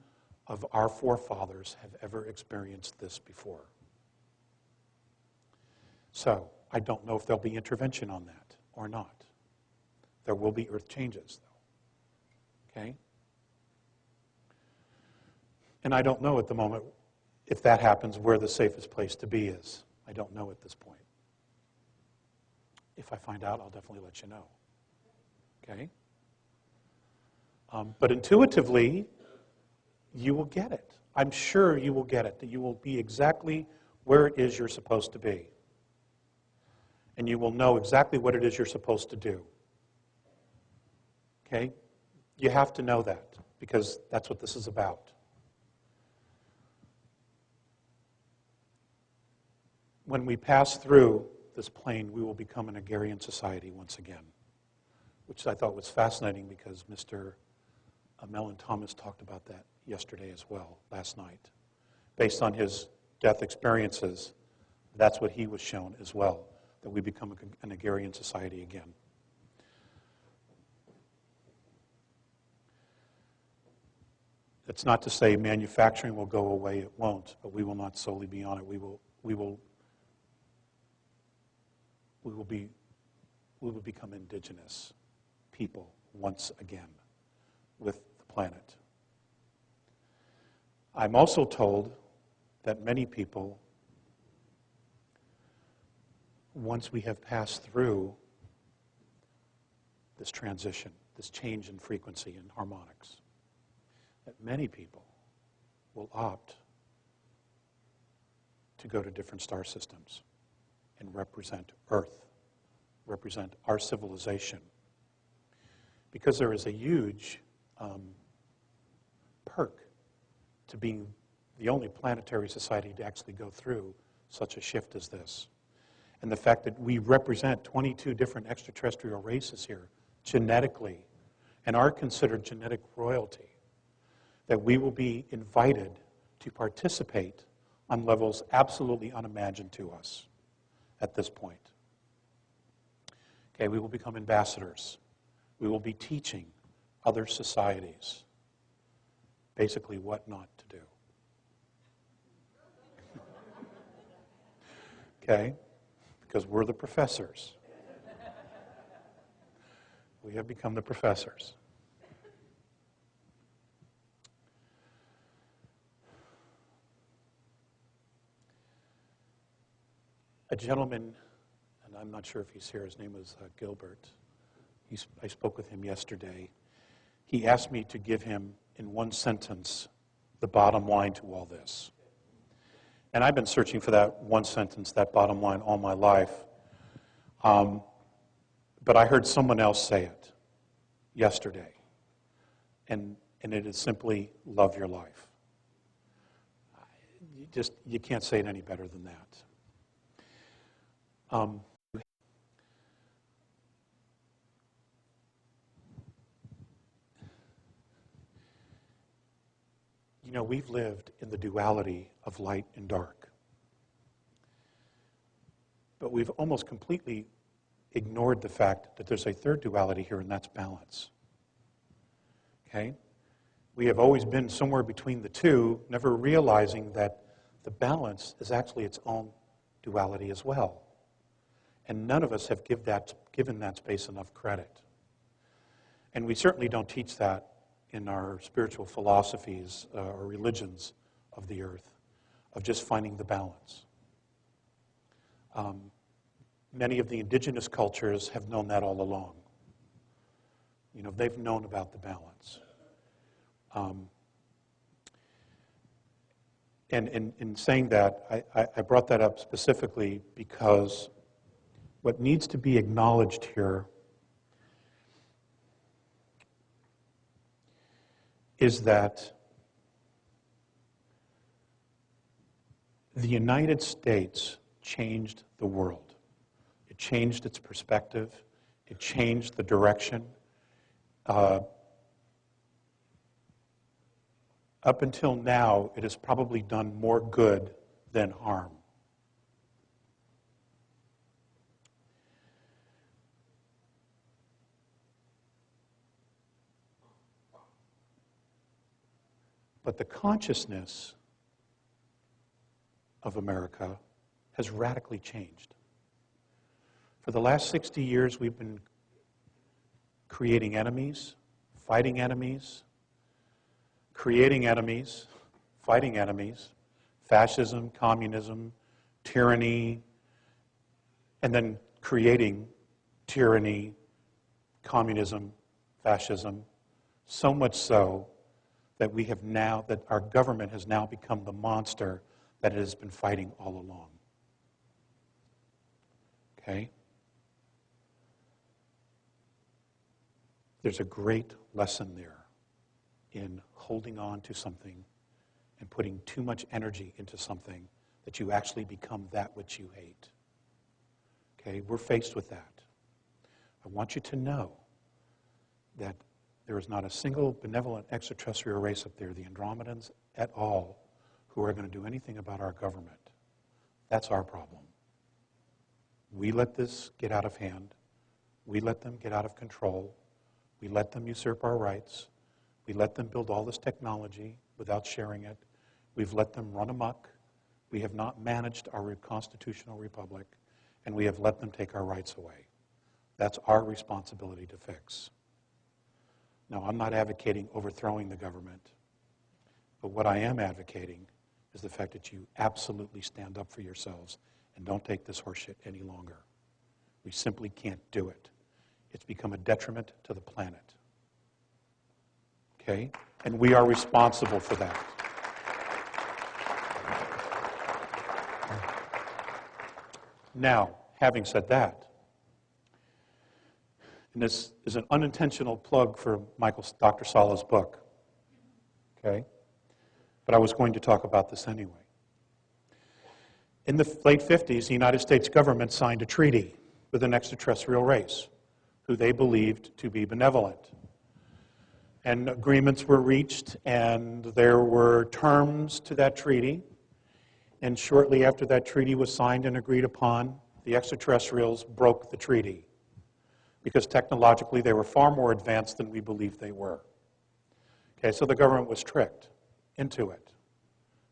of our forefathers have ever experienced this before. So, I don't know if there'll be intervention on that or not. There will be earth changes, though. Okay? And I don't know at the moment, if that happens, where the safest place to be is. I don't know at this point. If I find out, I'll definitely let you know. Okay? But intuitively, you will get it. I'm sure you will get it, that you will be exactly where it is you're supposed to be. And you will know exactly what it is you're supposed to do. Okay? You have to know that, because that's what this is about. When we pass through this plane, we will become an agrarian society once again, which I thought was fascinating because Mr. Mellon Thomas talked about that yesterday as well, last night. Based on his death experiences, that's what he was shown as well, that we become an agrarian society again. It's not to say manufacturing will go away, it won't, but we will not solely be on it. We will become indigenous people once again with the planet. I'm also told that many people, once we have passed through this transition, this change in frequency and harmonics, that many people will opt to go to different star systems and represent Earth, represent our civilization. Because there is a huge perk to being the only planetary society to actually go through such a shift as this. And the fact that we represent 22 different extraterrestrial races here, genetically, and are considered genetic royalty, that we will be invited to participate on levels absolutely unimagined to us at this point. Okay, we will become ambassadors. We will be teaching other societies basically what not to do. Okay? Because we're the professors. We have become the professors. A gentleman, and I'm not sure if he's here, his name is Gilbert. I spoke with him yesterday. He asked me to give him, in one sentence, the bottom line to all this. And I've been searching for that one sentence, that bottom line, all my life. But I heard someone else say it yesterday. And it is simply, love your life. You can't say it any better than that. You know, we've lived in the duality of light and dark. But we've almost completely ignored the fact that there's a third duality here, and that's balance. Okay? We have always been somewhere between the two, never realizing that the balance is actually its own duality as well. And none of us have given that space enough credit. And we certainly don't teach that in our spiritual philosophies or religions of the earth, of just finding the balance. Many of the indigenous cultures have known that all along. You know, they've known about the balance. And in saying that, I brought that up specifically because what needs to be acknowledged here is that the United States changed the world. It changed its perspective. It changed the direction. Up until now, it has probably done more good than harm. But the consciousness of America has radically changed. For the last 60 years, we've been creating enemies, fighting enemies, creating enemies, fighting enemies, fascism, communism, tyranny, and then creating tyranny, communism, fascism, so much so that we have now, that our government has now become the monster that it has been fighting all along. Okay? There's a great lesson there in holding on to something and putting too much energy into something that you actually become that which you hate. Okay? We're faced with that. I want you to know that there is not a single benevolent extraterrestrial race up there, the Andromedans at all, who are going to do anything about our government. That's our problem. We let this get out of hand. We let them get out of control. We let them usurp our rights. We let them build all this technology without sharing it. We've let them run amok. We have not managed our constitutional republic, and we have let them take our rights away. That's our responsibility to fix. Now, I'm not advocating overthrowing the government, but what I am advocating is the fact that you absolutely stand up for yourselves and don't take this horseshit any longer. We simply can't do it. It's become a detriment to the planet. Okay? And we are responsible for that. Now, having said that, and this is an unintentional plug for Dr. Sala's book, okay? But I was going to talk about this anyway. In the late 50s, the United States government signed a treaty with an extraterrestrial race who they believed to be benevolent. And agreements were reached, and there were terms to that treaty. And shortly after that treaty was signed and agreed upon, the extraterrestrials broke the treaty, because technologically they were far more advanced than we believed they were. Okay, so the government was tricked into it.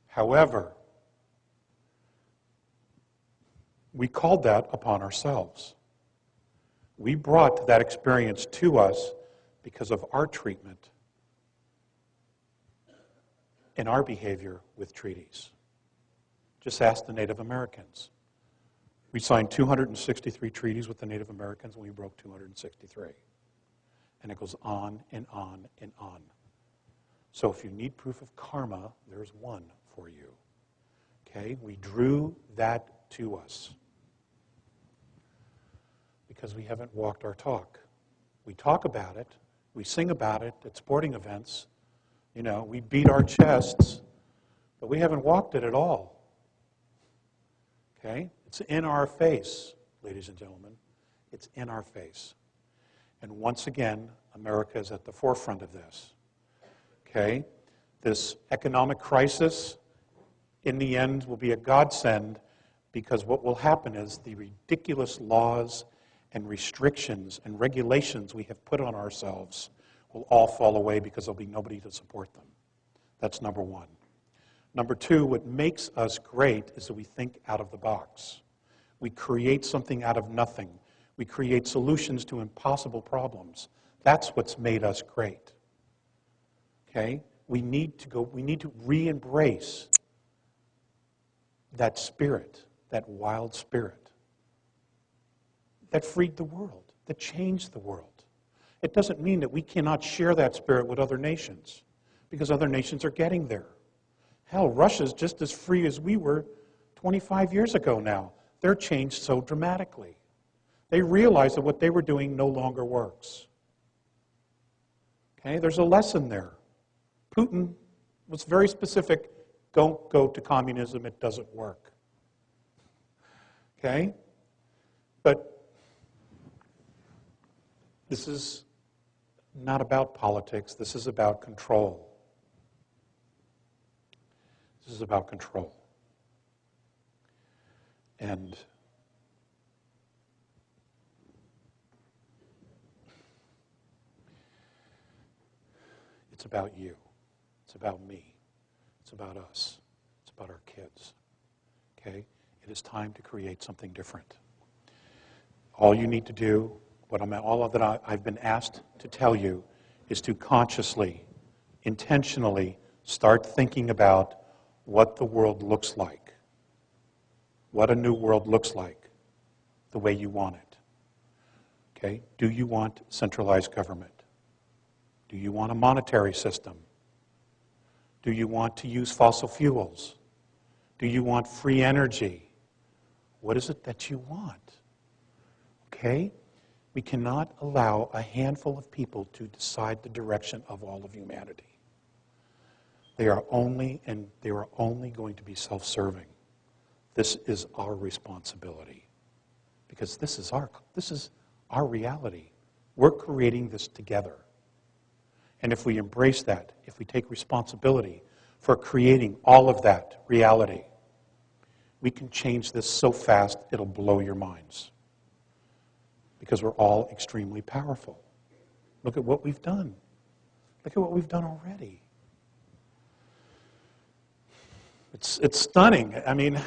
However, we called that upon ourselves. We brought that experience to us because of our treatment and our behavior with treaties. Just ask the Native Americans. We signed 263 treaties with the Native Americans, and we broke 263. And it goes on and on and on. So if you need proof of karma, there's one for you. Okay? We drew that to us because we haven't walked our talk. We talk about it. We sing about it at sporting events. You know, we beat our chests, but we haven't walked it at all. Okay? It's in our face, ladies and gentlemen. It's in our face. And once again, America is at the forefront of this. Okay? This economic crisis, in the end, will be a godsend, because what will happen is the ridiculous laws and restrictions and regulations we have put on ourselves will all fall away because there'll be nobody to support them. That's number one. Number two, what makes us great is that we think out of the box. We create something out of nothing. We create solutions to impossible problems. That's what's made us great. Okay? We need to re-embrace that spirit, that wild spirit that freed the world, that changed the world. It doesn't mean that we cannot share that spirit with other nations, because other nations are getting there. Hell, Russia's just as free as we were 25 years ago now. They're changed so dramatically. They realize that what they were doing no longer works. Okay, there's a lesson there. Putin was very specific. Don't go to communism, it doesn't work. Okay? But this is not about politics. This is about control. This is about control. And it's about you. It's about me. It's about us. It's about our kids. Okay? It is time to create something different. All you need to do, all that I've been asked to tell you, is to consciously, intentionally start thinking about what the world looks like, what a new world looks like, the way you want it. Okay? Do you want centralized government? Do you want a monetary system? Do you want to use fossil fuels? Do you want free energy? What is it that you want? Okay? We cannot allow a handful of people to decide the direction of all of humanity. They are only going to be self-serving. This is our responsibility, because this is our reality. We're creating this together. And if we embrace that, if we take responsibility for creating all of that reality, we can change this so fast it'll blow your minds. Because we're all extremely powerful. Look at what we've done. Look at what we've done already. It's stunning. I mean,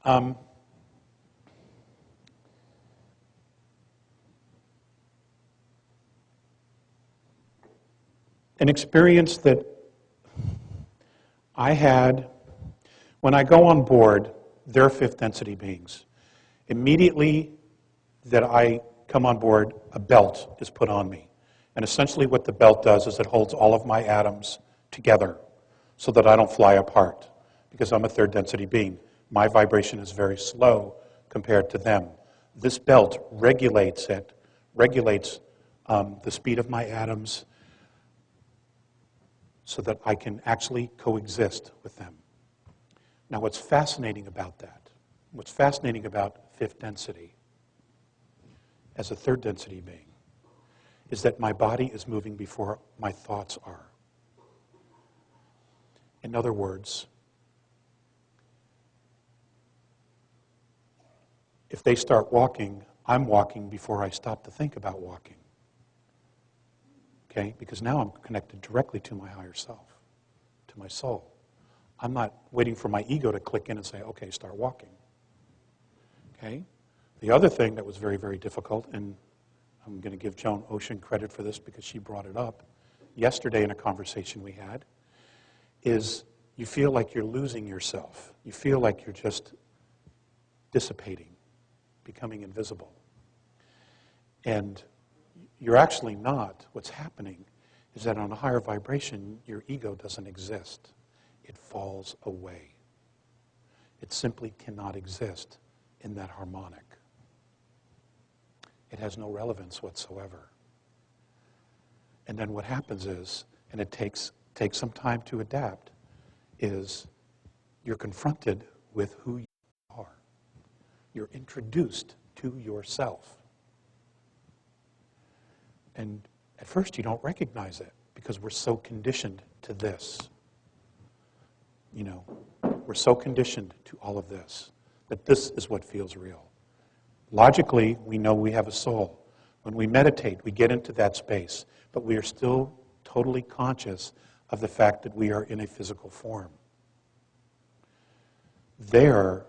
an experience that I had when I go on board, they're fifth density beings. Immediately that I come on board, a belt is put on me. And essentially what the belt does is it holds all of my atoms together so that I don't fly apart, because I'm a third density being. My vibration is very slow compared to them. This belt regulates the speed of my atoms so that I can actually coexist with them. Now what's fascinating about that, what's fascinating about fifth density as a third density being, is that my body is moving before my thoughts are. In other words, if they start walking, I'm walking before I stop to think about walking. Okay? Because now I'm connected directly to my higher self, to my soul. I'm not waiting for my ego to click in and say, okay, start walking. Okay? The other thing that was very, very difficult, and I'm going to give Joan Ocean credit for this because she brought it up yesterday in a conversation we had, is you feel like you're losing yourself. You feel like you're just dissipating, becoming invisible. And you're actually not. What's happening is that on a higher vibration, your ego doesn't exist. It falls away. It simply cannot exist in that harmonic. It has no relevance whatsoever. And then what happens is, and it takes some time to adapt, is you're confronted with who you are. You're introduced to yourself. And at first you don't recognize it because we're so conditioned to this. You know, we're so conditioned to all of this that this is what feels real. Logically, we know we have a soul. When we meditate, we get into that space, but we are still totally conscious of the fact that we are in a physical form. There,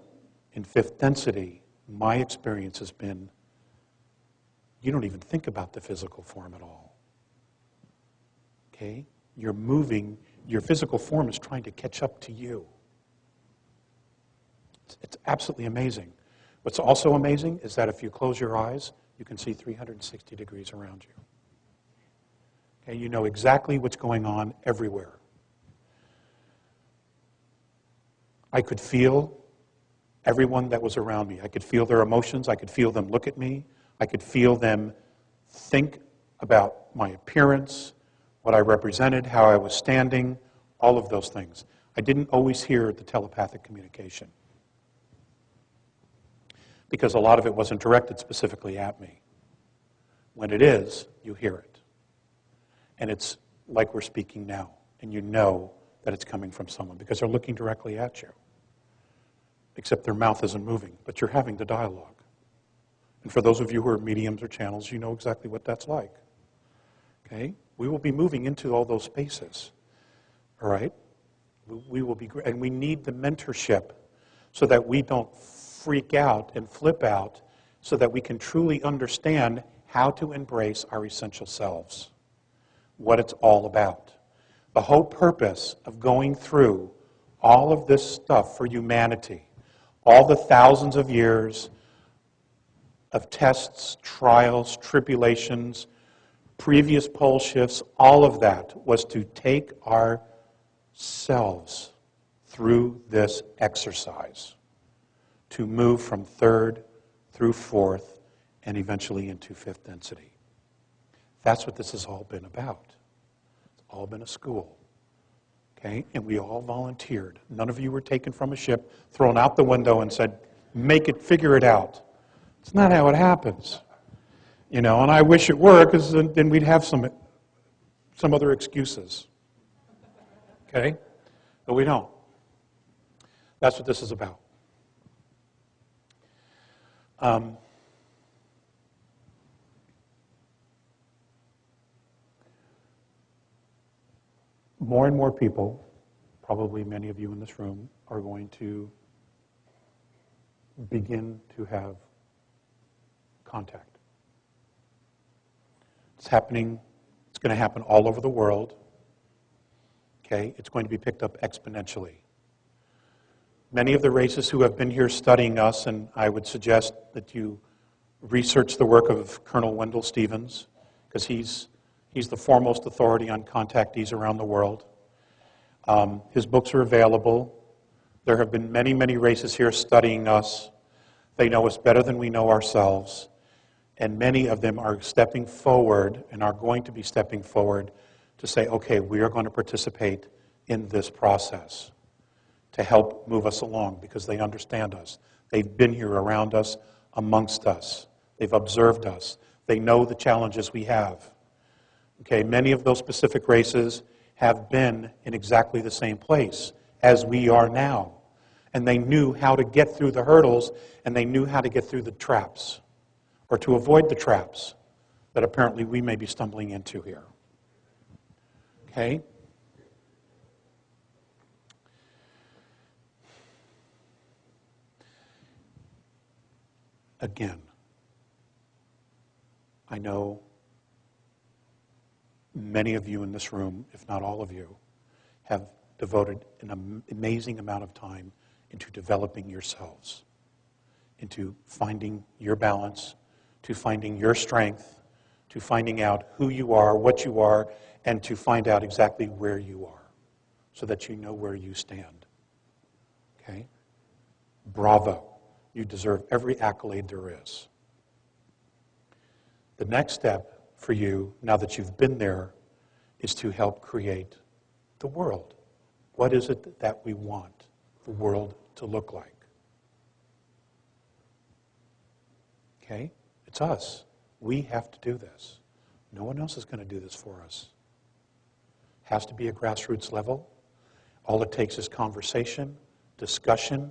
in fifth density, my experience has been, you don't even think about the physical form at all. Okay? You're moving, your physical form is trying to catch up to you. It's absolutely amazing. What's also amazing is that if you close your eyes, you can see 360 degrees around you. Okay, you know exactly what's going on everywhere. I could feel everyone that was around me. I could feel their emotions. I could feel them look at me. I could feel them think about my appearance, what I represented, how I was standing, all of those things. I didn't always hear the telepathic communication because a lot of it wasn't directed specifically at me. When it is, you hear it. And it's like we're speaking now, and you know that it's coming from someone because they're looking directly at you. Except their mouth isn't moving, but you're having the dialogue. And for those of you who are mediums or channels, you know exactly what that's like. Okay? We will be moving into all those spaces. All right? We will be, and we need the mentorship so that we don't freak out and flip out, so that we can truly understand how to embrace our essential selves, what it's all about. The whole purpose of going through all of this stuff for humanity, all the thousands of years of tests, trials, tribulations, previous pole shifts, all of that was to take ourselves through this exercise, to move from third through fourth and eventually into fifth density. That's what this has all been about. It's all been a school. Okay? And we all volunteered. None of you were taken from a ship, thrown out the window and said, make it, figure it out. It's not how it happens. You know, and I wish it were, because then we'd have some other excuses. Okay? But we don't. That's what this is about. More and more people, probably many of you in this room, are going to begin to have contact. It's happening. It's going to happen all over the world. Okay? It's going to be picked up exponentially. Many of the races who have been here studying us, and I would suggest that you research the work of Colonel Wendell Stevens, because he's the foremost authority on contactees around the world. His books are available. There have been many, many races here studying us. They know us better than we know ourselves. And many of them are stepping forward and are going to be stepping forward to say, okay, we are going to participate in this process to help move us along because they understand us. They've been here around us, amongst us. They've observed us. They know the challenges we have. Okay, many of those specific races have been in exactly the same place as we are now. And they knew how to get through the hurdles, and they knew how to get through the traps, or to avoid the traps that apparently we may be stumbling into here. Okay? Again, I know many of you in this room, if not all of you, have devoted an amazing amount of time into developing yourselves, into finding your balance, to finding your strength, to finding out who you are, what you are, and to find out exactly where you are, so that you know where you stand. Okay? Bravo. You deserve every accolade there is. The next step for you, now that you've been there, is to help create the world. What is it that we want the world to look like? Okay? It's us. We have to do this. No one else is going to do this for us. It has to be a grassroots level. All it takes is conversation, discussion.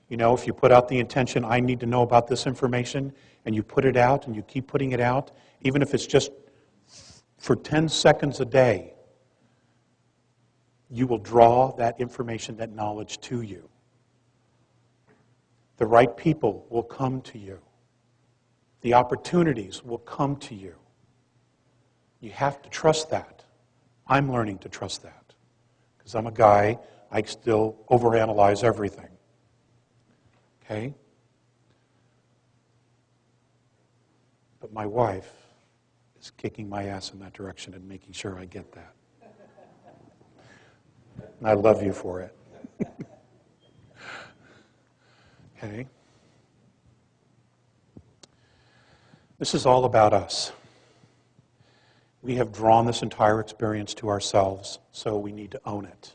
You know, if you put out the intention, I need to know about this information, and you put it out and you keep putting it out, even if it's just for 10 seconds a day, you will draw that information, that knowledge to you. The right people will come to you. The opportunities will come to you. You have to trust that. I'm learning to trust that. Because I'm a guy, I still overanalyze everything. Okay? But my wife is He's kicking my ass in that direction and making sure I get that. And I love you for it. Okay? This is all about us. We have drawn this entire experience to ourselves, so we need to own it.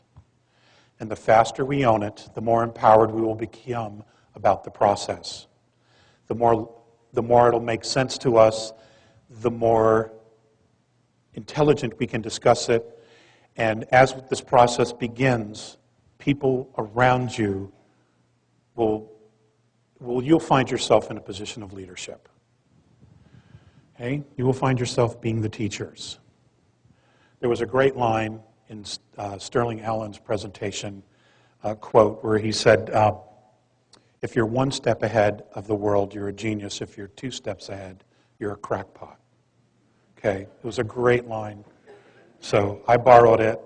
And the faster we own it, the more empowered we will become about the process. The more it'll make sense to us, the more intelligent we can discuss it. And as this process begins, people around you you'll find yourself in a position of leadership. Okay? You will find yourself being the teachers. There was a great line in Sterling Allen's presentation, quote, where he said, if you're one step ahead of the world, you're a genius. If you're 2 steps ahead, you're a crackpot. Okay? It was a great line. So I borrowed it.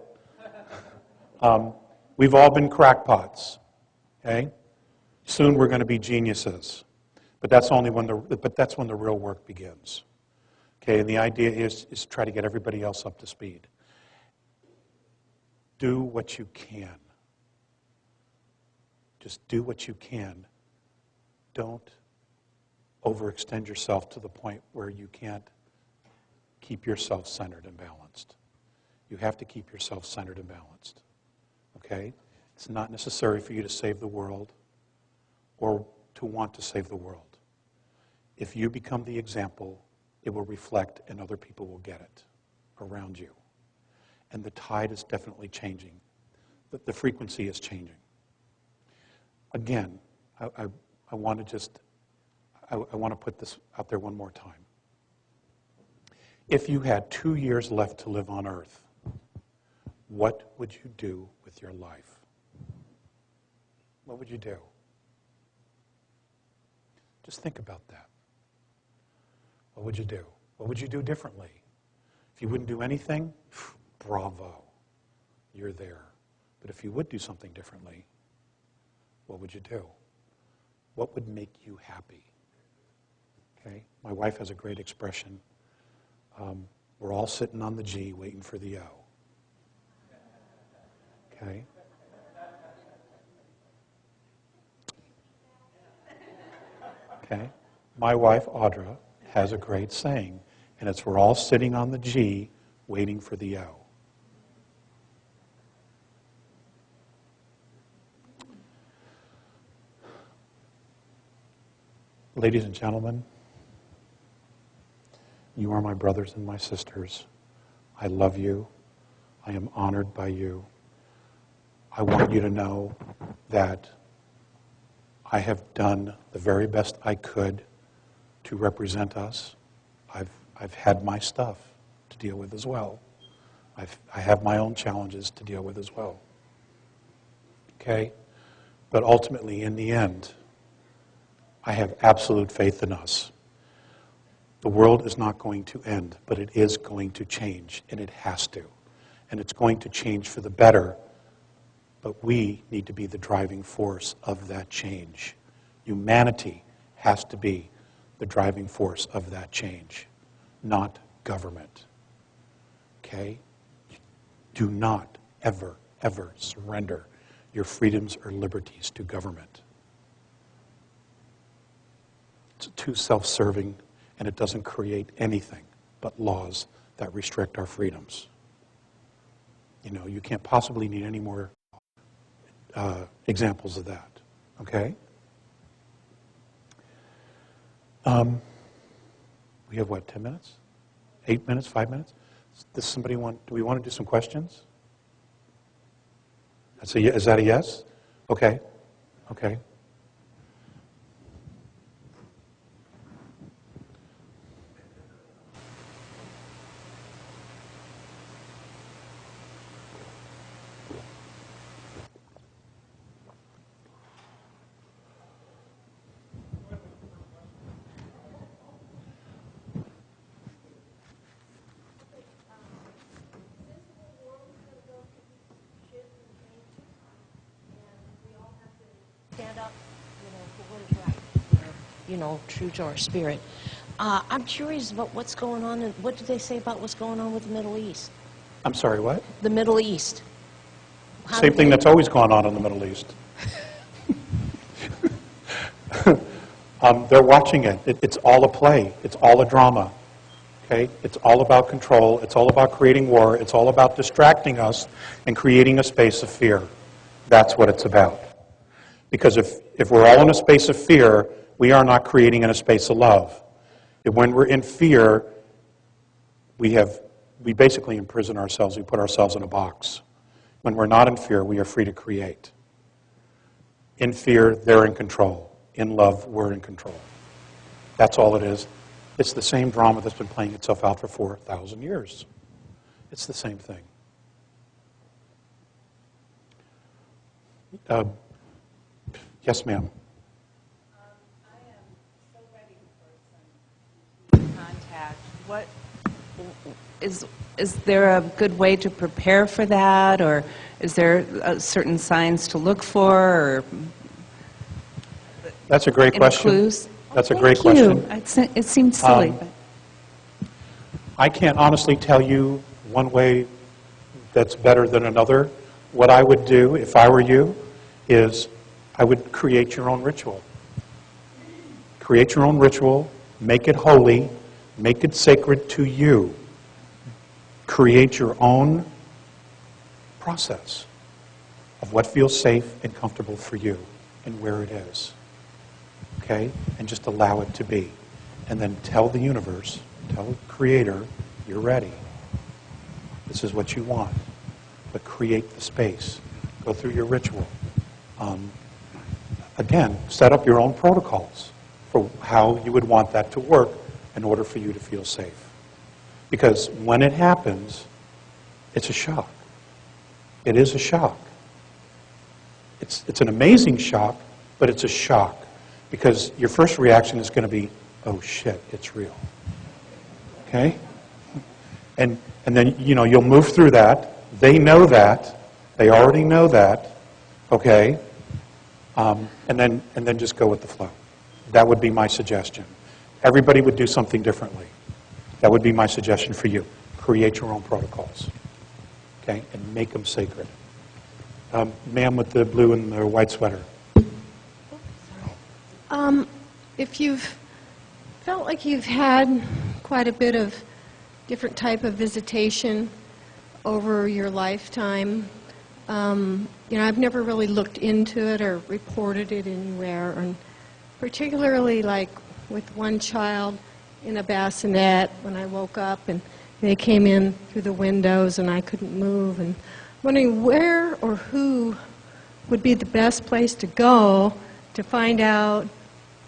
We've all been crackpots. Okay? Soon we're going to be geniuses. But that's when the real work begins. Okay, and the idea is to try to get everybody else up to speed. Do what you can. Just do what you can. Don't overextend yourself to the point where you can't keep yourself centered and balanced. You have to keep yourself centered and balanced. Okay? It's not necessary for you to save the world or to want to save the world. If you become the example, it will reflect and other people will get it around you. And the tide is definitely changing. The frequency is changing. Again, I want to put this out there one more time. If you had 2 years left to live on earth, what would you do with your life? What would you do? Just think about that. What would you do? What would you do differently? If you wouldn't do anything, bravo, you're there. But if you would do something differently, what would you do? What would make you happy? Okay? My wife has a great expression. We're all sitting on the G waiting for the O. Okay? Okay? My wife, Audra, has a great saying, and it's we're all sitting on the G waiting for the O. Ladies and gentlemen, you are my brothers and my sisters. I love you. I am honored by you. I want you to know that I have done the very best I could to represent us. I've had my stuff to deal with as well. I have my own challenges to deal with as well. Okay? But ultimately, in the end, I have absolute faith in us. The world is not going to end, but it is going to change, and it has to. And it's going to change for the better, but we need to be the driving force of that change. Humanity has to be the driving force of that change, not government. Okay? Do not ever, ever surrender your freedoms or liberties to government. It's too self-serving, and it doesn't create anything but laws that restrict our freedoms. You know, you can't possibly need any more examples of that. Okay? We have what, 10 minutes? 8 minutes, 5 minutes? Does somebody do we want to do some questions? Is that a yes? Okay. Okay. Stand up, for what is right, true to our spirit. I'm curious about what's going on, and what do they say about what's going on with the Middle East? I'm sorry, what? The Middle East. How Same do thing they- that's always gone on in the Middle East. They're watching it. It's all a play. It's all a drama. Okay? It's all about control. It's all about creating war. It's all about distracting us and creating a space of fear. That's what it's about. Because if we're all in a space of fear, we are not creating in a space of love. If when we're in fear, we basically imprison ourselves. We put ourselves in a box. When we're not in fear, we are free to create. In fear, they're in control. In love, we're in control. That's all it is. It's the same drama that's been playing itself out for 4,000 years. It's the same thing. Yes, ma'am. I am so ready for some contact. What is there a good way to prepare for that, or is there certain signs to look for, or That's a great any question. clues? That's a Thank great you. question. It seems silly, but I can't honestly tell you one way that's better than another. What I would do, if I were you, is I would create your own ritual. Create your own ritual, make it holy, make it sacred to you. Create your own process of what feels safe and comfortable for you and where it is. Okay? And just allow it to be. And then tell the universe, tell the Creator, you're ready. This is what you want. But create the space. Go through your ritual. Again, set up your own protocols for how you would want that to work in order for you to feel safe. Because when it happens, it's a shock. It is a shock. It's an amazing shock, but it's a shock. Because your first reaction is going to be, oh shit, it's real. Okay? And then, you'll move through that. They know that. They already know that. Okay? And then just go with the flow. That would be my suggestion. Everybody would do something differently. That would be my suggestion for you. Create your own protocols. Okay? And make them sacred. Ma'am with the blue and the white sweater. If you've felt like you've had quite a bit of different type of visitation over your lifetime, I've never really looked into it or reported it anywhere, and particularly like with one child in a bassinet when I woke up and they came in through the windows and I couldn't move, and wondering where or who would be the best place to go to find out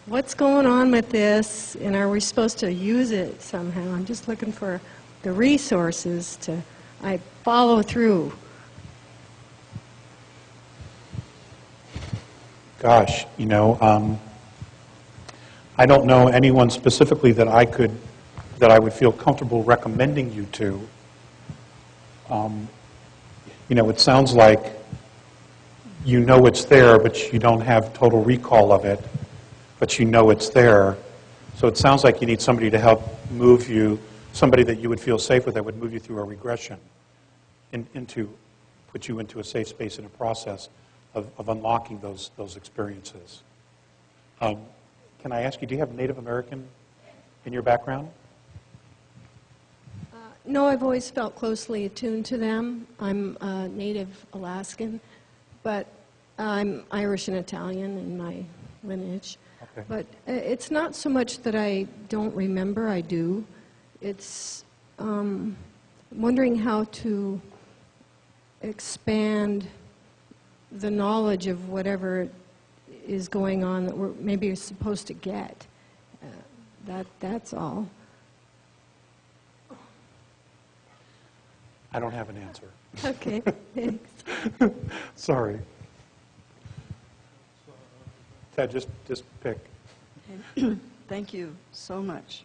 what's going on with this, and are we supposed to use it somehow? I'm just looking for the resources to follow through. Gosh, I don't know anyone specifically that I would feel comfortable recommending you to. It sounds like it's there, but you don't have total recall of it, but it's there. So it sounds like you need somebody to help move you, somebody that you would feel safe with that would move you through a regression, put you into a safe space in a process of unlocking those experiences. Can I ask you, do you have Native American in your background? No, I've always felt closely attuned to them. I'm native Alaskan, but I'm Irish and Italian in my lineage. Okay. But it's not so much that I don't remember, I do. It's wondering how to expand the knowledge of whatever is going on that we're maybe supposed to get. That's all. I don't have an answer. Okay, thanks. Sorry. Ted, just pick. Thank you so much.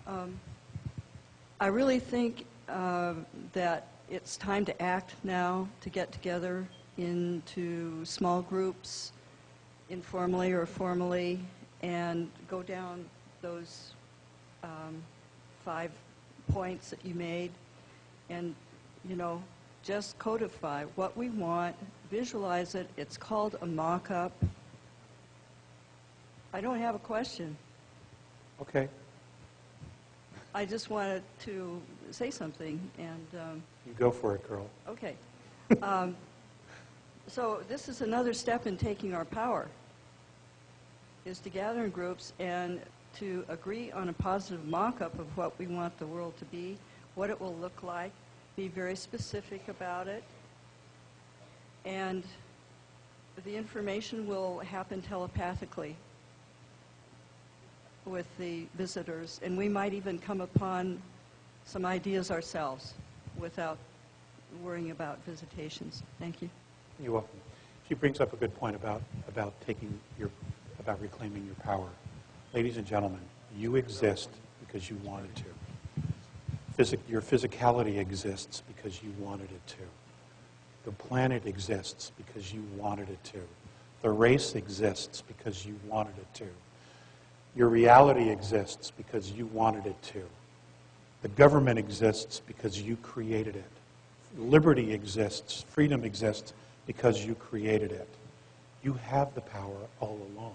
I really think that it's time to act now, to get together into small groups, informally or formally, and go down those 5 points that you made, and, you know, just codify what we want, visualize it. It's called a mock-up. I don't have a question. Okay. I just wanted to say something, and You go for it, girl. okay. So this is another step in taking our power, is to gather in groups and to agree on a positive mock-up of what we want the world to be, what it will look like, be very specific about it, and the information will happen telepathically with the visitors, and we might even come upon some ideas ourselves without worrying about visitations. Thank you. You're welcome. She brings up a good point about reclaiming your power. Ladies and gentlemen, you exist because you wanted to. Your physicality exists because you wanted it to. The planet exists because you wanted it to. The race exists because you wanted it to. Your reality exists because you wanted it to. The government exists because you created it. Liberty exists, freedom exists because you created it. You have the power all along.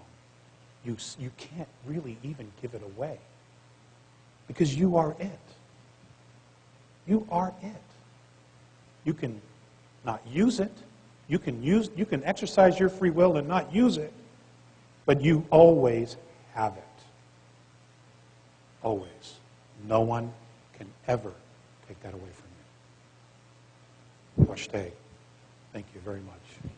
You can't really even give it away because you are it. You are it. You can not use it. You can exercise your free will and not use it, but you always have it. Always. No one can ever take that away from you. Washte. Thank you very much.